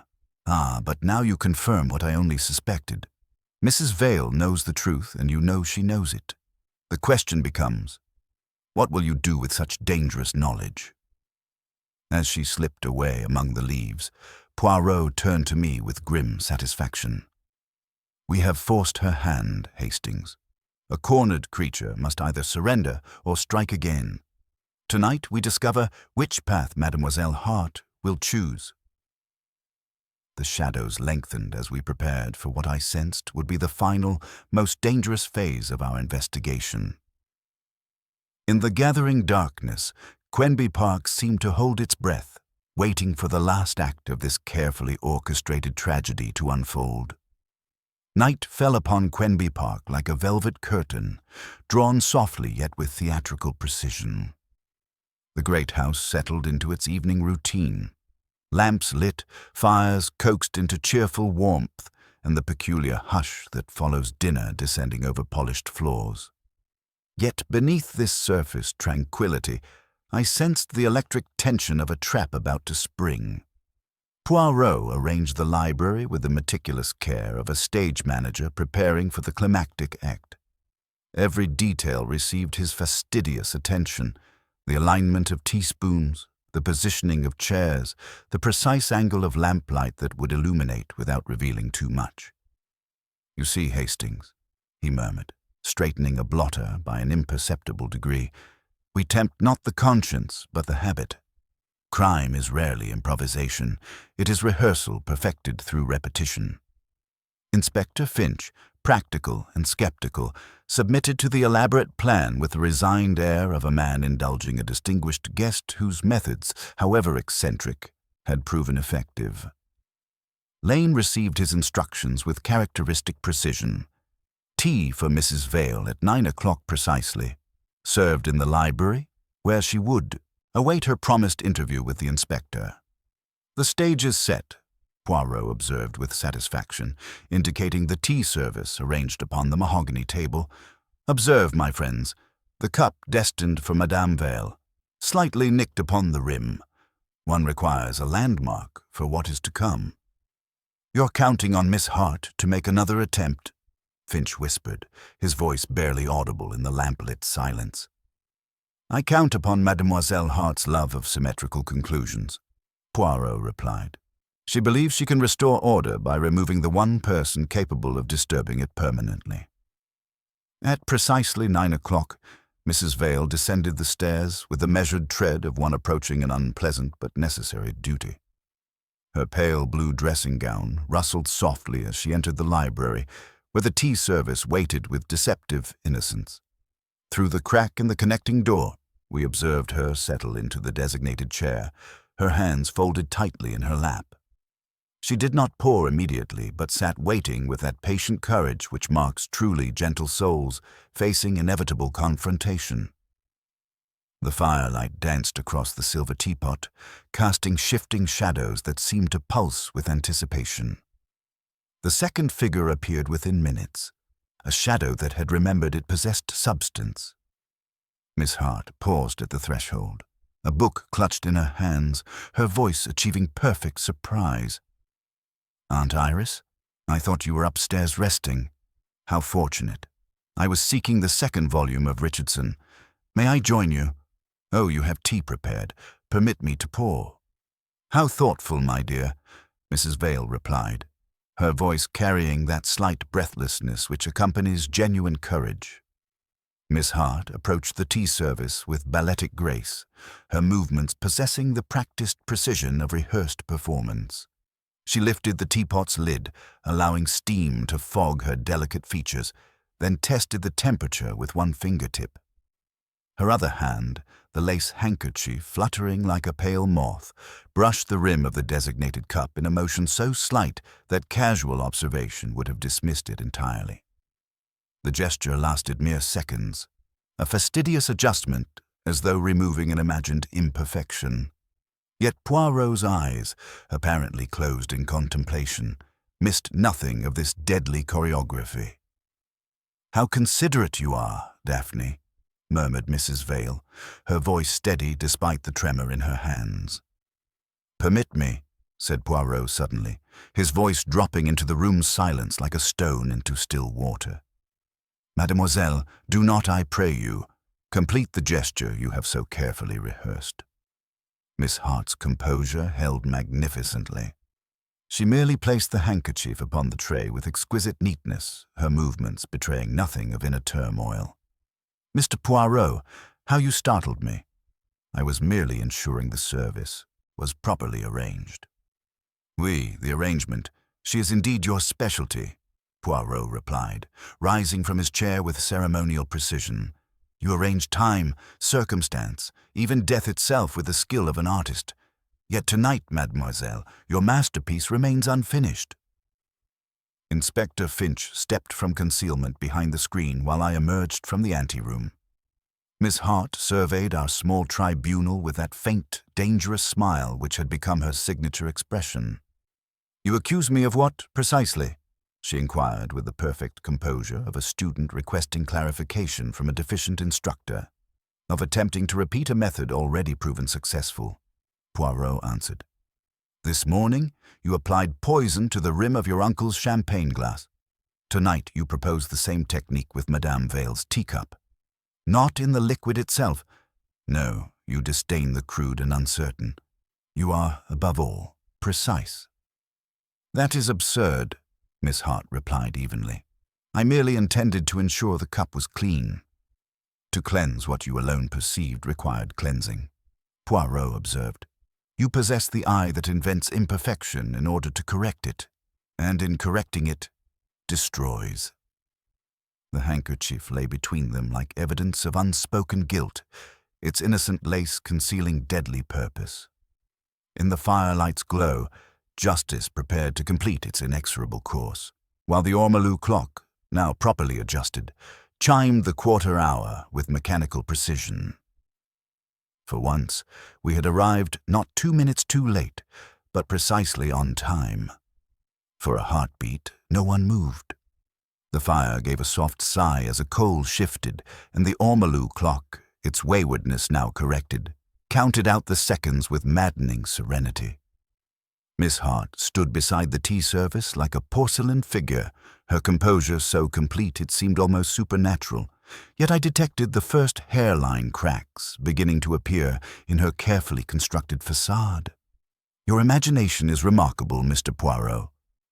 [SPEAKER 1] Ah, but now you confirm what I only suspected. Mrs. Vale knows the truth, and you know she knows it. The question becomes, what will you do with such dangerous knowledge?" As she slipped away among the leaves, Poirot turned to me with grim satisfaction. "We have forced her hand, Hastings. A cornered creature must either surrender or strike again. Tonight we discover which path Mademoiselle Hart will choose." The shadows lengthened as we prepared for what I sensed would be the final, most dangerous phase of our investigation. In the gathering darkness, Quenby Park seemed to hold its breath, waiting for the last act of this carefully orchestrated tragedy to unfold. Night fell upon Quenby Park like a velvet curtain, drawn softly yet with theatrical precision. The great house settled into its evening routine. Lamps lit, fires coaxed into cheerful warmth, and the peculiar hush that follows dinner descending over polished floors. Yet beneath this surface tranquility, I sensed the electric tension of a trap about to spring. Poirot arranged the library with the meticulous care of a stage manager preparing for the climactic act. Every detail received his fastidious attention: the alignment of teaspoons, the positioning of chairs, the precise angle of lamplight that would illuminate without revealing too much. "You see, Hastings," he murmured, straightening a blotter by an imperceptible degree, "we tempt not the conscience, but the habit. Crime is rarely improvisation. It is rehearsal perfected through repetition." Inspector Finch, practical and skeptical, submitted to the elaborate plan with the resigned air of a man indulging a distinguished guest whose methods, however eccentric, had proven effective. Lane received his instructions with characteristic precision. Tea for Mrs. Vale at 9 o'clock precisely, served in the library, where she would await her promised interview with the inspector. "The stage is set," Poirot observed with satisfaction, indicating the tea service arranged upon the mahogany table. "Observe, my friends, the cup destined for Madame Vale, slightly nicked upon the rim. One requires a landmark for what is to come." "You're counting on Miss Hart to make another attempt," Finch whispered, his voice barely audible in the lamplit silence. "I count upon Mademoiselle Hart's love of symmetrical conclusions," Poirot replied. "She believes she can restore order by removing the one person capable of disturbing it permanently." At precisely 9 o'clock, Mrs. Vale descended the stairs with the measured tread of one approaching an unpleasant but necessary duty. Her pale blue dressing gown rustled softly as she entered the library, where the tea service waited with deceptive innocence. Through the crack in the connecting door, we observed her settle into the designated chair, her hands folded tightly in her lap. She did not pour immediately, but sat waiting with that patient courage which marks truly gentle souls facing inevitable confrontation. The firelight danced across the silver teapot, casting shifting shadows that seemed to pulse with anticipation. The second figure appeared within minutes, a shadow that had remembered it possessed substance. Miss Hart paused at the threshold, a book clutched in her hands, her voice achieving perfect surprise. "Aunt Iris, I thought you were upstairs resting. How fortunate. I was seeking the second volume of Richardson. May I join you? Oh, you have tea prepared. Permit me to pour." "How thoughtful, my dear," Mrs. Vale replied, her voice carrying that slight breathlessness which accompanies genuine courage. Miss Hart approached the tea service with balletic grace, her movements possessing the practiced precision of rehearsed performance. She lifted the teapot's lid, allowing steam to fog her delicate features, then tested the temperature with one fingertip. Her other hand, the lace handkerchief fluttering like a pale moth, brushed the rim of the designated cup in a motion so slight that casual observation would have dismissed it entirely. The gesture lasted mere seconds, a fastidious adjustment as though removing an imagined imperfection. Yet Poirot's eyes, apparently closed in contemplation, missed nothing of this deadly choreography. "How considerate you are, Daphne," murmured Mrs. Vale, her voice steady despite the tremor in her hands. "Permit me," said Poirot suddenly, his voice dropping into the room's silence like a stone into still water. "Mademoiselle, do not, I pray you, complete the gesture you have so carefully rehearsed." Miss Hart's composure held magnificently. She merely placed the handkerchief upon the tray with exquisite neatness, her movements betraying nothing of inner turmoil. "Mr. Poirot, how you startled me. I was merely ensuring the service was properly arranged." "Oui, the arrangement. She is indeed your specialty," Poirot replied, rising from his chair with ceremonial precision. "You arrange time, circumstance, even death itself with the skill of an artist. Yet tonight, mademoiselle, your masterpiece remains unfinished." Inspector Finch stepped from concealment behind the screen while I emerged from the anteroom. Miss Hart surveyed our small tribunal with that faint, dangerous smile which had become her signature expression. "You accuse me of what, precisely?" she inquired with the perfect composure of a student requesting clarification from a deficient instructor. "Of attempting to repeat a method already proven successful," Poirot answered. "This morning, you applied poison to the rim of your uncle's champagne glass. Tonight, you propose the same technique with Madame Vale's teacup. Not in the liquid itself. No, you disdain the crude and uncertain. You are, above all, precise." "That is absurd," Miss Hart replied evenly. "I merely intended to ensure the cup was clean." "To cleanse what you alone perceived required cleansing," Poirot observed. "You possess the eye that invents imperfection in order to correct it, and in correcting it, destroys." The handkerchief lay between them like evidence of unspoken guilt, its innocent lace concealing deadly purpose. In the firelight's glow, justice prepared to complete its inexorable course, while the ormolu clock, now properly adjusted, chimed the quarter hour with mechanical precision. For once, we had arrived not 2 minutes too late, but precisely on time. For a heartbeat, no one moved. The fire gave a soft sigh as a coal shifted, and the ormolu clock, its waywardness now corrected, counted out the seconds with maddening serenity. Miss Hart stood beside the tea service like a porcelain figure, her composure so complete it seemed almost supernatural, yet I detected the first hairline cracks beginning to appear in her carefully constructed facade. "Your imagination is remarkable, Mr. Poirot,"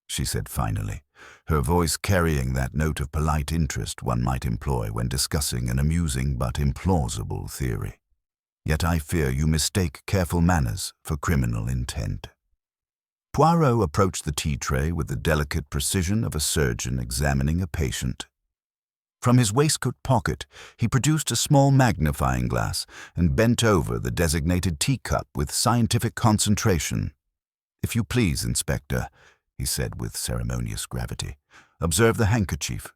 [SPEAKER 1] she said finally, her voice carrying that note of polite interest one might employ when discussing an amusing but implausible theory. "Yet I fear you mistake careful manners for criminal intent." Poirot approached the tea tray with the delicate precision of a surgeon examining a patient. From his waistcoat pocket, he produced a small magnifying glass and bent over the designated teacup with scientific concentration. "If you please, Inspector," he said with ceremonious gravity, "observe the handkerchief."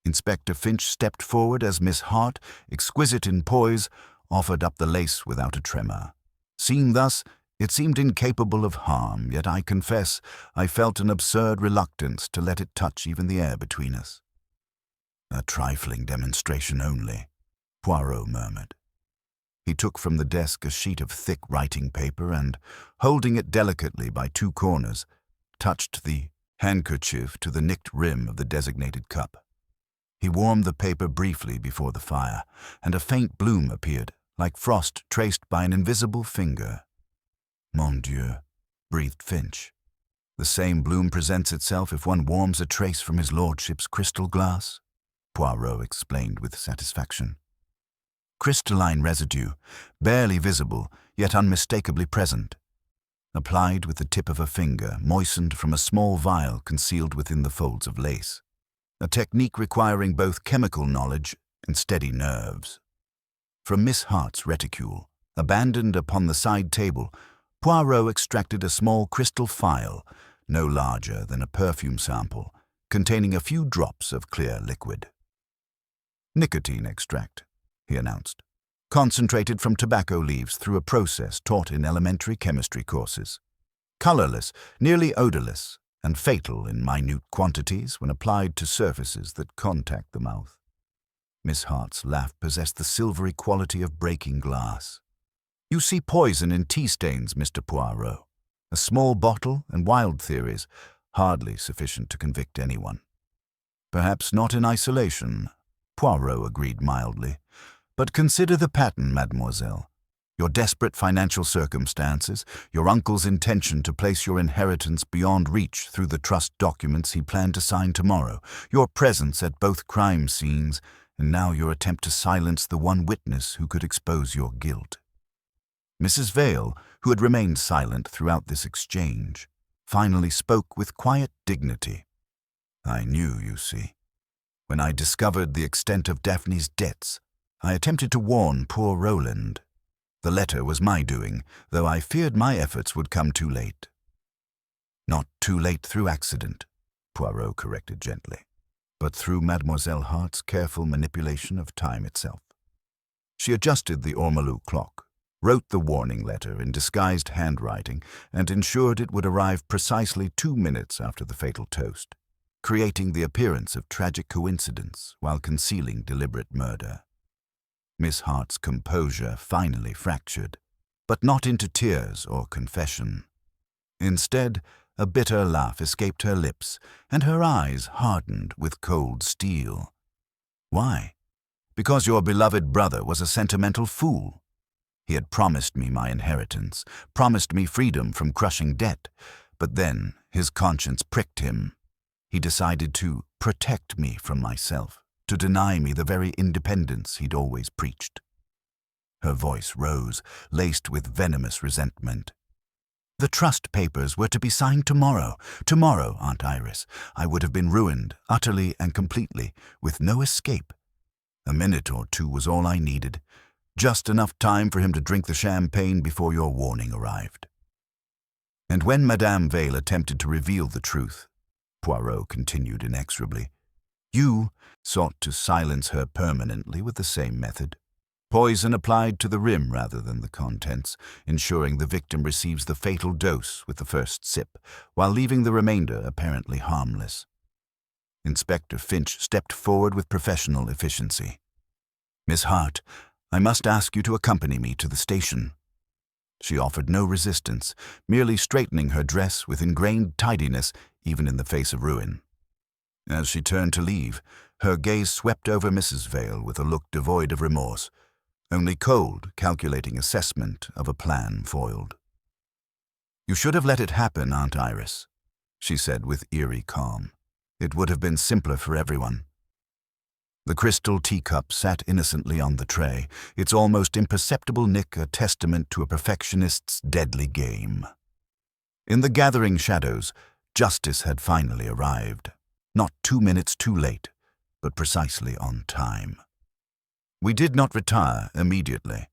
[SPEAKER 1] Inspector Finch stepped forward as Miss Hart, exquisite in poise, offered up the lace without a tremor. Seen thus, it seemed incapable of harm, yet I confess I felt an absurd reluctance to let it touch even the air between us. "A trifling demonstration only," Poirot murmured. He took from the desk a sheet of thick writing paper and, holding it delicately by 2 corners, touched the handkerchief to the nicked rim of the designated cup. He warmed the paper briefly before the fire, and a faint bloom appeared, like frost traced by an invisible finger. "Mon Dieu," breathed Finch. "The same bloom presents itself if one warms a trace from his lordship's crystal glass," Poirot explained with satisfaction. "Crystalline residue, barely visible, yet unmistakably present. Applied with the tip of a finger, moistened from a small vial concealed within the folds of lace. A technique requiring both chemical knowledge and steady nerves." From Miss Hart's reticule, abandoned upon the side table, Poirot extracted a small crystal phial, no larger than a perfume sample, containing a few drops of clear liquid. "Nicotine extract," he announced, "concentrated from tobacco leaves through a process taught in elementary chemistry courses. Colorless, nearly odorless, and fatal in minute quantities when applied to surfaces that contact the mouth." Miss Hart's laugh possessed the silvery quality of breaking glass. "You see poison in tea stains, Mr. Poirot. A small bottle and wild theories, hardly sufficient to convict anyone." "Perhaps not in isolation," Poirot agreed mildly. "But consider the pattern, mademoiselle. Your desperate financial circumstances, your uncle's intention to place your inheritance beyond reach through the trust documents he planned to sign tomorrow, your presence at both crime scenes, and now your attempt to silence the one witness who could expose your guilt." Mrs. Vale, who had remained silent throughout this exchange, finally spoke with quiet dignity. "I knew, you see. When I discovered the extent of Daphne's debts, I attempted to warn poor Roland. The letter was my doing, though I feared my efforts would come too late." "Not too late through accident," Poirot corrected gently, "but through Mademoiselle Hart's careful manipulation of time itself." She adjusted the ormolu clock, wrote the warning letter in disguised handwriting, and ensured it would arrive precisely 2 minutes after the fatal toast, creating the appearance of tragic coincidence while concealing deliberate murder. Miss Hart's composure finally fractured, but not into tears or confession. Instead, a bitter laugh escaped her lips, and her eyes hardened with cold steel. "Why? Because your beloved brother was a sentimental fool. He had promised me my inheritance, promised me freedom from crushing debt, but then his conscience pricked him. He decided to protect me from myself, to deny me the very independence he'd always preached." Her voice rose, laced with venomous resentment. "The trust papers were to be signed tomorrow. Tomorrow, Aunt Iris. I would have been ruined, utterly and completely, with no escape. A minute or two was all I needed. Just enough time for him to drink the champagne before your warning arrived." "And when Madame Vale attempted to reveal the truth," Poirot continued inexorably, "you sought to silence her permanently with the same method. Poison applied to the rim rather than the contents, ensuring the victim receives the fatal dose with the first sip, while leaving the remainder apparently harmless." Inspector Finch stepped forward with professional efficiency. "Miss Hart, I must ask you to accompany me to the station." She offered no resistance, merely straightening her dress with ingrained tidiness even in the face of ruin. As she turned to leave, her gaze swept over Mrs. Vale with a look devoid of remorse, only cold, calculating assessment of a plan foiled. "You should have let it happen, Aunt Iris," she said with eerie calm. "It would have been simpler for everyone." The crystal teacup sat innocently on the tray, its almost imperceptible nick a testament to a perfectionist's deadly game. In the gathering shadows, justice had finally arrived, not 2 minutes too late, but precisely on time. We did not retire immediately.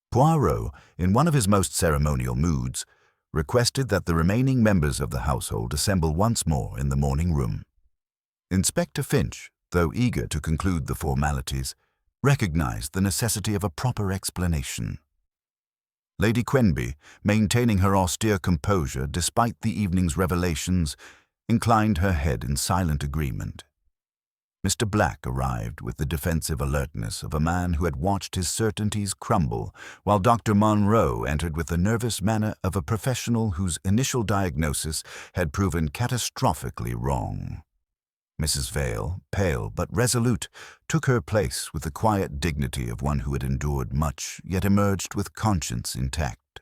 [SPEAKER 1] Poirot, in one of his most ceremonial moods, requested that the remaining members of the household assemble once more in the morning room. Inspector Finch, though eager to conclude the formalities, recognized the necessity of a proper explanation. Lady Quenby, maintaining her austere composure despite the evening's revelations, inclined her head in silent agreement. Mr. Black arrived with the defensive alertness of a man who had watched his certainties crumble, while Dr. Monroe entered with the nervous manner of a professional whose initial diagnosis had proven catastrophically wrong. Mrs. Vale, pale but resolute, took her place with the quiet dignity of one who had endured much, yet emerged with conscience intact.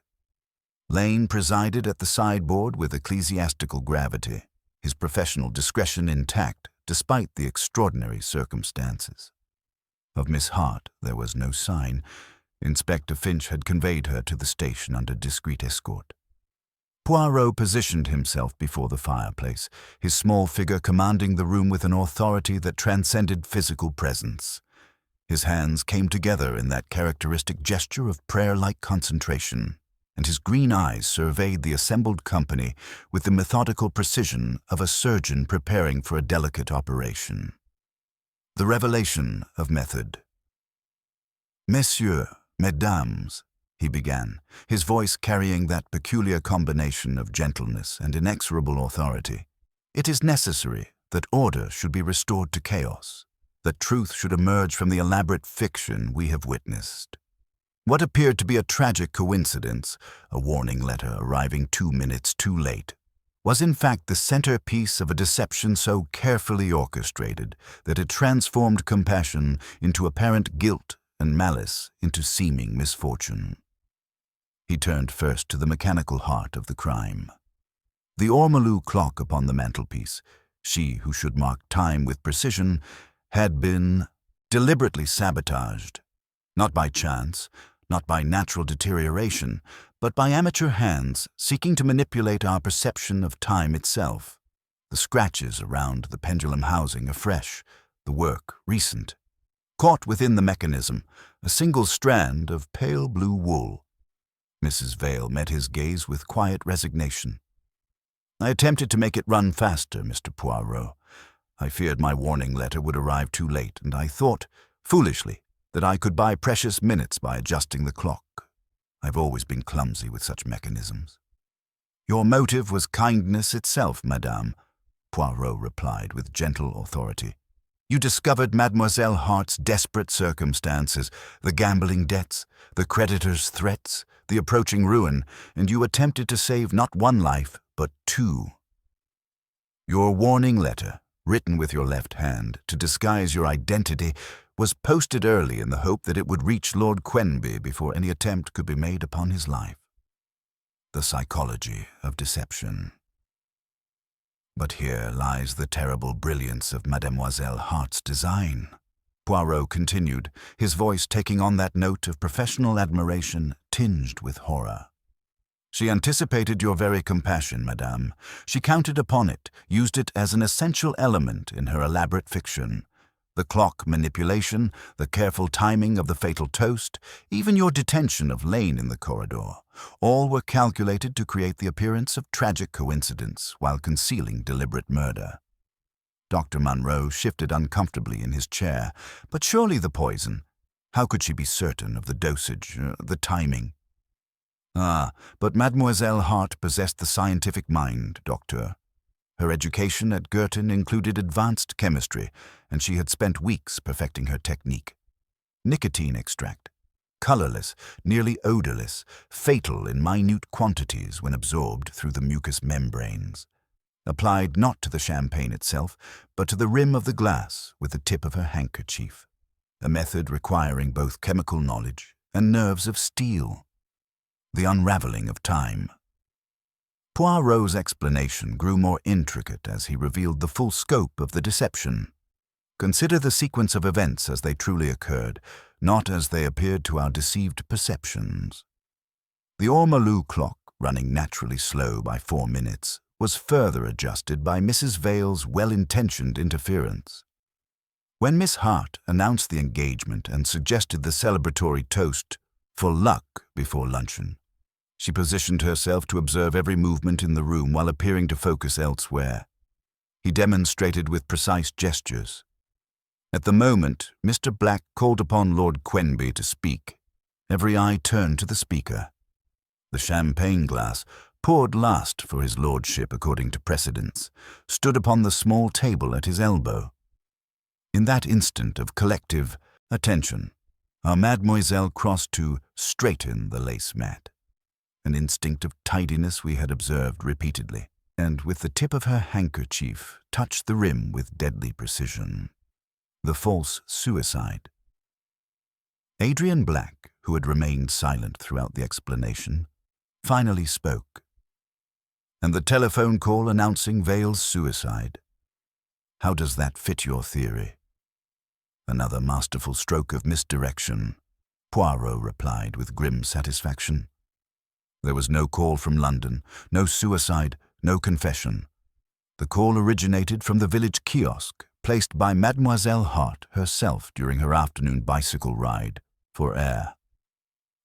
[SPEAKER 1] Lane presided at the sideboard with ecclesiastical gravity, his professional discretion intact despite the extraordinary circumstances. Of Miss Hart there was no sign. Inspector Finch had conveyed her to the station under discreet escort. Poirot positioned himself before the fireplace, his small figure commanding the room with an authority that transcended physical presence. His hands came together in that characteristic gesture of prayer-like concentration, and his green eyes surveyed the assembled company with the methodical precision of a surgeon preparing for a delicate operation. The revelation of method. "Messieurs, mesdames," he began, his voice carrying that peculiar combination of gentleness and inexorable authority. "It is necessary that order should be restored to chaos, that truth should emerge from the elaborate fiction we have witnessed. What appeared to be a tragic coincidence, a warning letter arriving 2 minutes too late, was in fact the centerpiece of a deception so carefully orchestrated that it transformed compassion into apparent guilt and malice into seeming misfortune." He turned first to the mechanical heart of the crime. The ormolu clock upon the mantelpiece, she who should mark time with precision, had been deliberately sabotaged, not by chance, not by natural deterioration, but by amateur hands seeking to manipulate our perception of time itself. The scratches around the pendulum housing are fresh, the work recent. Caught within the mechanism, a single strand of pale blue wool. Mrs. Vale met his gaze with quiet resignation. "I attempted to make it run faster, Mr. Poirot. I feared my warning letter would arrive too late, and I thought, foolishly, that I could buy precious minutes by adjusting the clock. I've always been clumsy with such mechanisms." "Your motive was kindness itself, madame," Poirot replied with gentle authority. "You discovered Mademoiselle Hart's desperate circumstances, the gambling debts, the creditors' threats, the approaching ruin, and you attempted to save not one life, but 2. Your warning letter, written with your left hand to disguise your identity, was posted early in the hope that it would reach Lord Quenby before any attempt could be made upon his life. The psychology of deception. But here lies the terrible brilliance of Mademoiselle Hart's design," Poirot continued, his voice taking on that note of professional admiration tinged with horror. "She anticipated your very compassion, madame. She counted upon it, used it as an essential element in her elaborate fiction. The clock manipulation, the careful timing of the fatal toast, even your detention of Lane in the corridor, all were calculated to create the appearance of tragic coincidence while concealing deliberate murder." Dr. Munro shifted uncomfortably in his chair. "But surely the poison? How could she be certain of the dosage, the timing?" "Ah, but Mademoiselle Hart possessed the scientific mind, Doctor. Her education at Girton included advanced chemistry, and she had spent weeks perfecting her technique. Nicotine extract, colorless, nearly odorless, fatal in minute quantities when absorbed through the mucous membranes. Applied not to the champagne itself, but to the rim of the glass with the tip of her handkerchief. A method requiring both chemical knowledge and nerves of steel. The unraveling of time." Poirot's explanation grew more intricate as he revealed the full scope of the deception. "Consider the sequence of events as they truly occurred, not as they appeared to our deceived perceptions. The ormolu clock, running naturally slow by 4 minutes, was further adjusted by Mrs. Vale's well-intentioned interference. When Miss Hart announced the engagement and suggested the celebratory toast, 'for luck,' before luncheon, she positioned herself to observe every movement in the room while appearing to focus elsewhere. He demonstrated with precise gestures. At the moment, Mr. Black called upon Lord Quenby to speak. Every eye turned to the speaker. The champagne glass, poured last for his lordship according to precedence, stood upon the small table at his elbow. In that instant of collective attention, our mademoiselle crossed to straighten the lace mat, an instinct of tidiness we had observed repeatedly, and with the tip of her handkerchief touched the rim with deadly precision. The false suicide. Adrian Black, who had remained silent throughout the explanation, finally spoke. "And the telephone call announcing Vale's suicide. How does that fit your theory?" "Another masterful stroke of misdirection," Poirot replied with grim satisfaction. "There was no call from London, no suicide, no confession. The call originated from the village kiosk, placed by Mademoiselle Hart herself during her afternoon bicycle ride for air.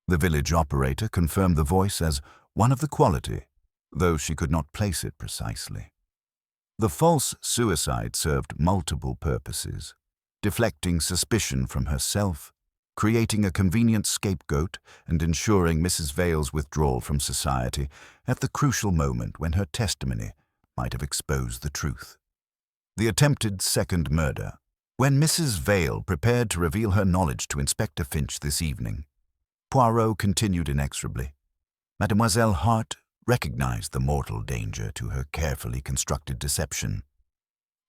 [SPEAKER 1] The village operator confirmed the voice as one of the quality, though she could not place it precisely. The false suicide served multiple purposes, deflecting suspicion from herself, creating a convenient scapegoat, and ensuring Mrs. Vale's withdrawal from society at the crucial moment when her testimony might have exposed the truth. The attempted second murder. When Mrs. Vale prepared to reveal her knowledge to Inspector Finch this evening, Poirot continued inexorably. Mademoiselle Hart recognized the mortal danger to her carefully constructed deception.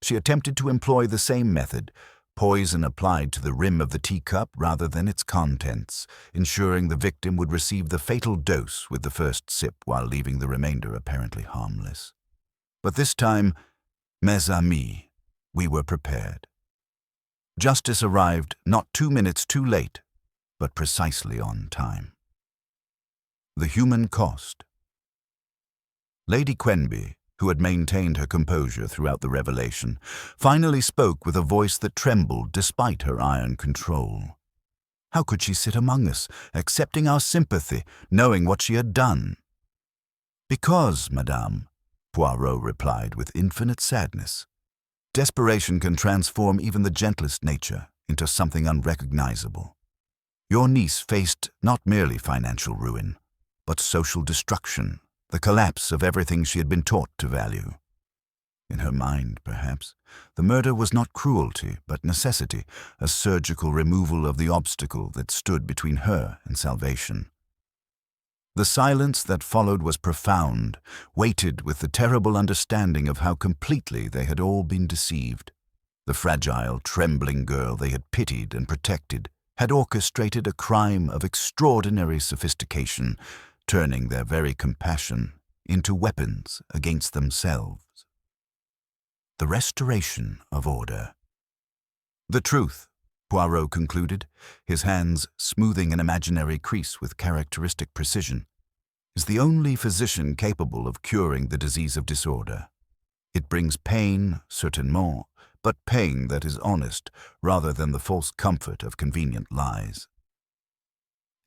[SPEAKER 1] She attempted to employ the same method, poison applied to the rim of the teacup rather than its contents, ensuring the victim would receive the fatal dose with the first sip while leaving the remainder apparently harmless. But this time, mes amis, we were prepared. Justice arrived not 2 minutes too late, but precisely on time. The human cost. Lady Quenby, who had maintained her composure throughout the revelation, finally spoke with a voice that trembled despite her iron control. How could she sit among us, accepting our sympathy, knowing what she had done? Because, madame, Poirot replied with infinite sadness. Desperation can transform even the gentlest nature into something unrecognizable. Your niece faced not merely financial ruin, but social destruction, the collapse of everything she had been taught to value. In her mind, perhaps, the murder was not cruelty, but necessity, a surgical removal of the obstacle that stood between her and salvation. The silence that followed was profound, weighted with the terrible understanding of how completely they had all been deceived. The fragile, trembling girl they had pitied and protected had orchestrated a crime of extraordinary sophistication, turning their very compassion into weapons against themselves. The restoration of order. The truth, Poirot concluded, his hands smoothing an imaginary crease with characteristic precision, is the only physician capable of curing the disease of disorder. It brings pain, certainement, but pain that is honest rather than the false comfort of convenient lies.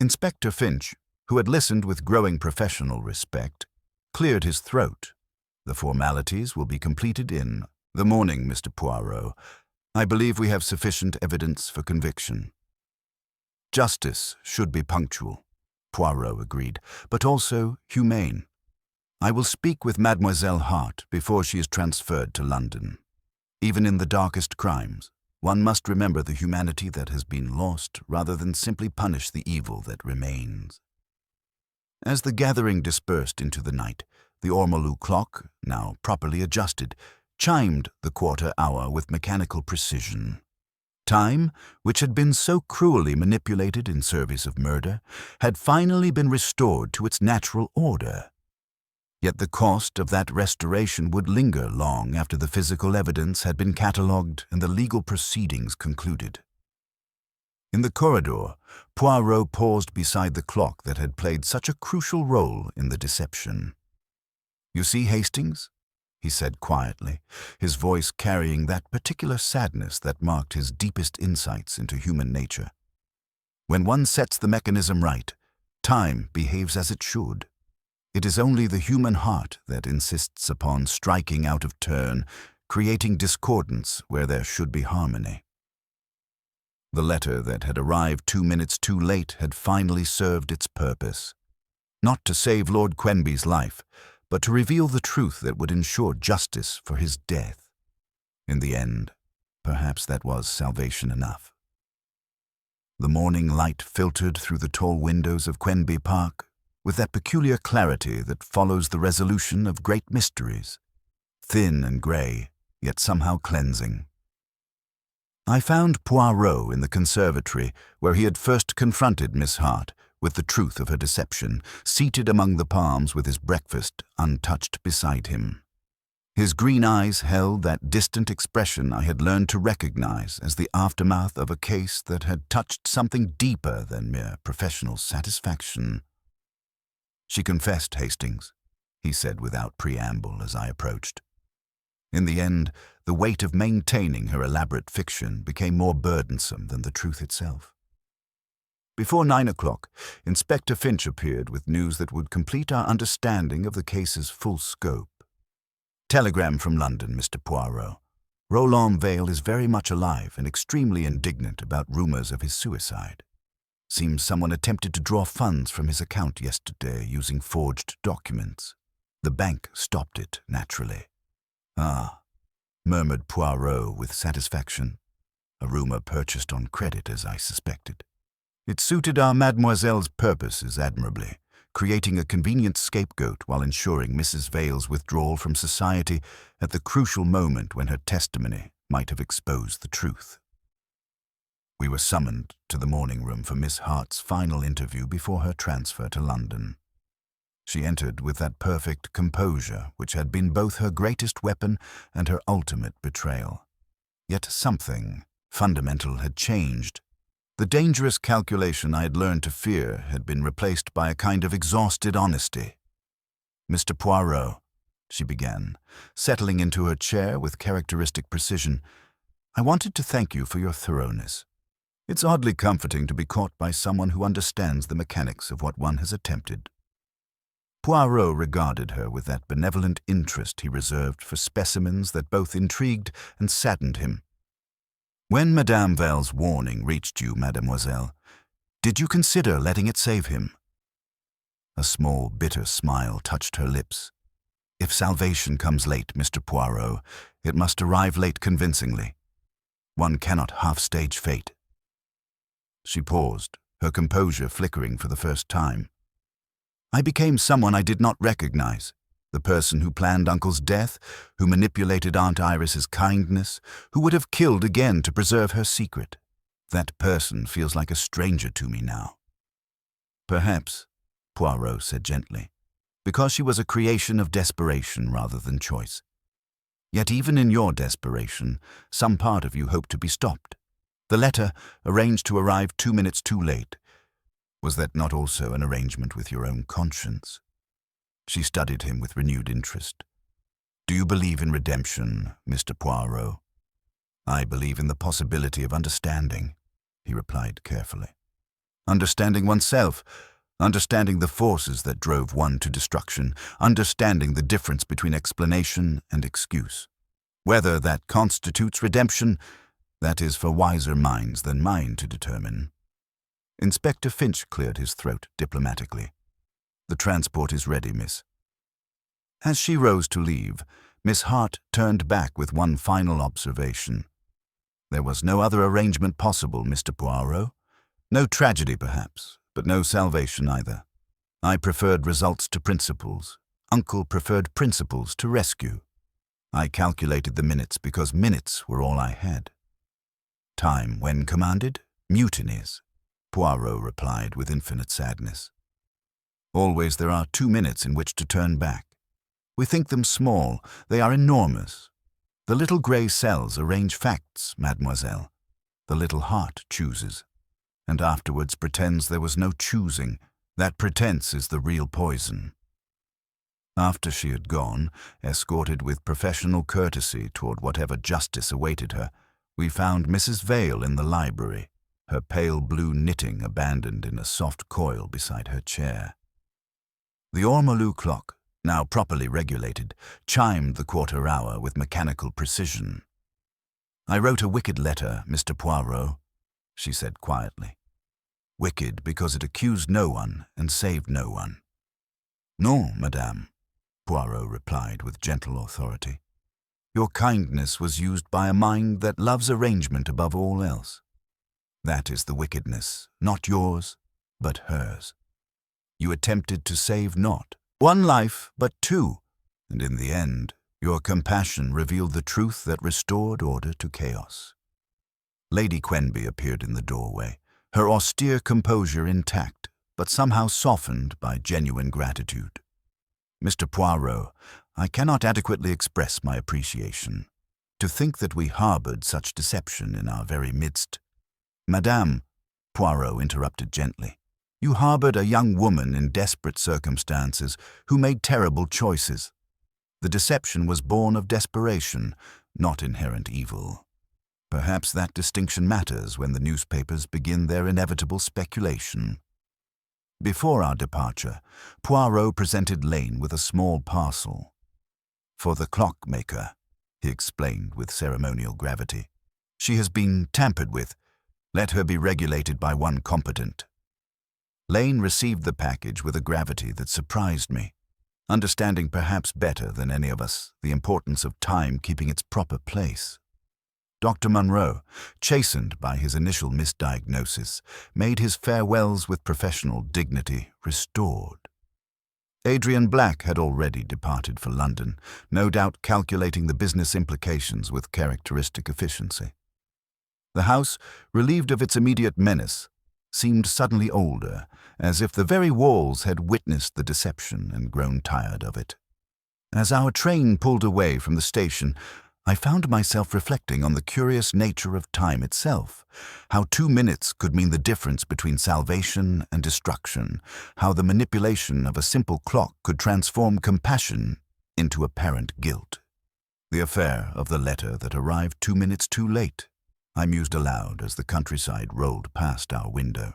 [SPEAKER 1] Inspector Finch, who had listened with growing professional respect, cleared his throat. The formalities will be completed in the morning, Mr. Poirot. I believe we have sufficient evidence for conviction. Justice should be punctual, Poirot agreed, but also humane. I will speak with Mademoiselle Hart before she is transferred to London. Even in the darkest crimes, one must remember the humanity that has been lost rather than simply punish the evil that remains. As the gathering dispersed into the night, the ormolu clock, now properly adjusted, chimed the quarter hour with mechanical precision. Time, which had been so cruelly manipulated in service of murder, had finally been restored to its natural order. Yet the cost of that restoration would linger long after the physical evidence had been catalogued and the legal proceedings concluded. In the corridor, Poirot paused beside the clock that had played such a crucial role in the deception. "You see, Hastings?" he said quietly, his voice carrying that particular sadness that marked his deepest insights into human nature. "When one sets the mechanism right, time behaves as it should. It is only the human heart that insists upon striking out of turn, creating discordance where there should be harmony." The letter that had arrived 2 minutes too late had finally served its purpose. Not to save Lord Quenby's life, but to reveal the truth that would ensure justice for his death. In the end, perhaps that was salvation enough. The morning light filtered through the tall windows of Quenby Park with that peculiar clarity that follows the resolution of great mysteries, thin and grey, yet somehow cleansing. I found Poirot in the conservatory where he had first confronted Miss Hart with the truth of her deception, seated among the palms with his breakfast untouched beside him. His green eyes held that distant expression I had learned to recognize as the aftermath of a case that had touched something deeper than mere professional satisfaction. "She confessed, Hastings," he said without preamble as I approached. In the end, the weight of maintaining her elaborate fiction became more burdensome than the truth itself. Before 9 o'clock, Inspector Finch appeared with news that would complete our understanding of the case's full scope. Telegram from London, Mr. Poirot. Roland Vale is very much alive and extremely indignant about rumors of his suicide. Seems someone attempted to draw funds from his account yesterday using forged documents. The bank stopped it, naturally. Ah, murmured Poirot with satisfaction. A rumor purchased on credit, as I suspected. It suited our mademoiselle's purposes admirably, creating a convenient scapegoat while ensuring Mrs. Vale's withdrawal from society at the crucial moment when her testimony might have exposed the truth. We were summoned to the morning room for Miss Hart's final interview before her transfer to London. She entered with that perfect composure which had been both her greatest weapon and her ultimate betrayal. Yet something fundamental had changed. The dangerous calculation I had learned to fear had been replaced by a kind of exhausted honesty. "Mr. Poirot," she began, settling into her chair with characteristic precision, "I wanted to thank you for your thoroughness. It's oddly comforting to be caught by someone who understands the mechanics of what one has attempted." Poirot regarded her with that benevolent interest he reserved for specimens that both intrigued and saddened him. "When Madame Vale's warning reached you, mademoiselle, did you consider letting it save him?" A small, bitter smile touched her lips. "If salvation comes late, Mr. Poirot, it must arrive late convincingly. One cannot half-stage fate." She paused, her composure flickering for the first time. "I became someone I did not recognize. The person who planned Uncle's death, who manipulated Aunt Iris's kindness, who would have killed again to preserve her secret. That person feels like a stranger to me now." "Perhaps," Poirot said gently, "because she was a creation of desperation rather than choice. Yet even in your desperation, some part of you hoped to be stopped. The letter, arranged to arrive 2 minutes too late, was that not also an arrangement with your own conscience?" She studied him with renewed interest. "Do you believe in redemption, Mr. Poirot?" "I believe in the possibility of understanding," he replied carefully. "Understanding oneself, understanding the forces that drove one to destruction, understanding the difference between explanation and excuse. Whether that constitutes redemption, that is for wiser minds than mine to determine." Inspector Finch cleared his throat diplomatically. "The transport is ready, miss." As she rose to leave, Miss Hart turned back with one final observation. "There was no other arrangement possible, Mr. Poirot. No tragedy, perhaps, but no salvation either. I preferred results to principles. Uncle preferred principles to rescue. I calculated the minutes because minutes were all I had." "Time, when commanded, mutinies," Poirot replied with infinite sadness. "Always there are 2 minutes in which to turn back. We think them small, they are enormous. The little grey cells arrange facts, mademoiselle. The little heart chooses, and afterwards pretends there was no choosing. That pretense is the real poison." After she had gone, escorted with professional courtesy toward whatever justice awaited her, we found Mrs. Vale in the library, her pale blue knitting abandoned in a soft coil beside her chair. The ormolu clock, now properly regulated, chimed the quarter hour with mechanical precision. "I wrote a wicked letter, Mr. Poirot," she said quietly. "Wicked because it accused no one and saved no one." "Non, madame," Poirot replied with gentle authority. "Your kindness was used by a mind that loves arrangement above all else. That is the wickedness, not yours, but hers. You attempted to save not 1 life, but 2, and in the end, your compassion revealed the truth that restored order to chaos." Lady Quenby appeared in the doorway, her austere composure intact, but somehow softened by genuine gratitude. "Mr. Poirot, I cannot adequately express my appreciation. To think that we harbored such deception in our very midst—" "Madame," Poirot interrupted gently, "you harbored a young woman in desperate circumstances who made terrible choices. The deception was born of desperation, not inherent evil. Perhaps that distinction matters when the newspapers begin their inevitable speculation. Before our departure, Poirot presented Lane with a small parcel. "For the clockmaker," he explained with ceremonial gravity. "She has been tampered with. Let her be regulated by one competent." Lane received the package with a gravity that surprised me, understanding perhaps better than any of us the importance of time keeping its proper place. Dr. Munro, chastened by his initial misdiagnosis, made his farewells with professional dignity restored. Adrian Black had already departed for London, no doubt calculating the business implications with characteristic efficiency. The house, relieved of its immediate menace, seemed suddenly older, as if the very walls had witnessed the deception and grown tired of it. As our train pulled away from the station, I found myself reflecting on the curious nature of time itself, how 2 minutes could mean the difference between salvation and destruction, how the manipulation of a simple clock could transform compassion into apparent guilt. The affair of the letter that arrived 2 minutes too late, I mused aloud as the countryside rolled past our window.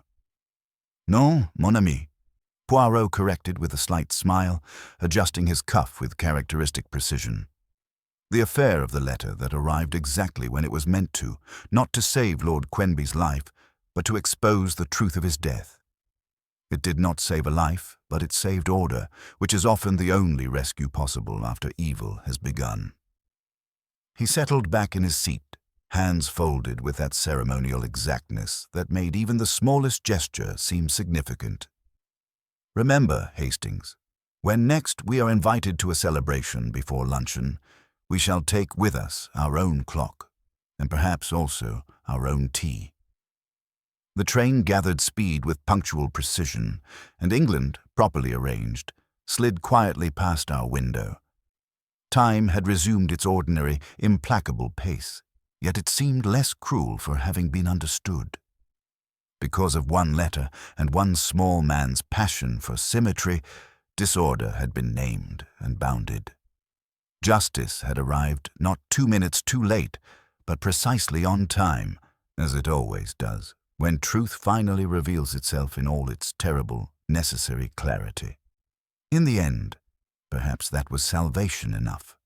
[SPEAKER 1] "Non, mon ami," Poirot corrected with a slight smile, adjusting his cuff with characteristic precision. The affair of the letter that arrived exactly when it was meant to, not to save Lord Quenby's life, but to expose the truth of his death. It did not save a life, but it saved order, which is often the only rescue possible after evil has begun. He settled back in his seat, hands folded with that ceremonial exactness that made even the smallest gesture seem significant. "Remember, Hastings, when next we are invited to a celebration before luncheon, we shall take with us our own clock, and perhaps also our own tea." The train gathered speed with punctual precision, and England, properly arranged, slid quietly past our window. Time had resumed its ordinary, implacable pace, yet it seemed less cruel for having been understood. Because of one letter and one small man's passion for symmetry, disorder had been named and bounded. Justice had arrived not 2 minutes too late, but precisely on time, as it always does, when truth finally reveals itself in all its terrible, necessary clarity. In the end, perhaps that was salvation enough.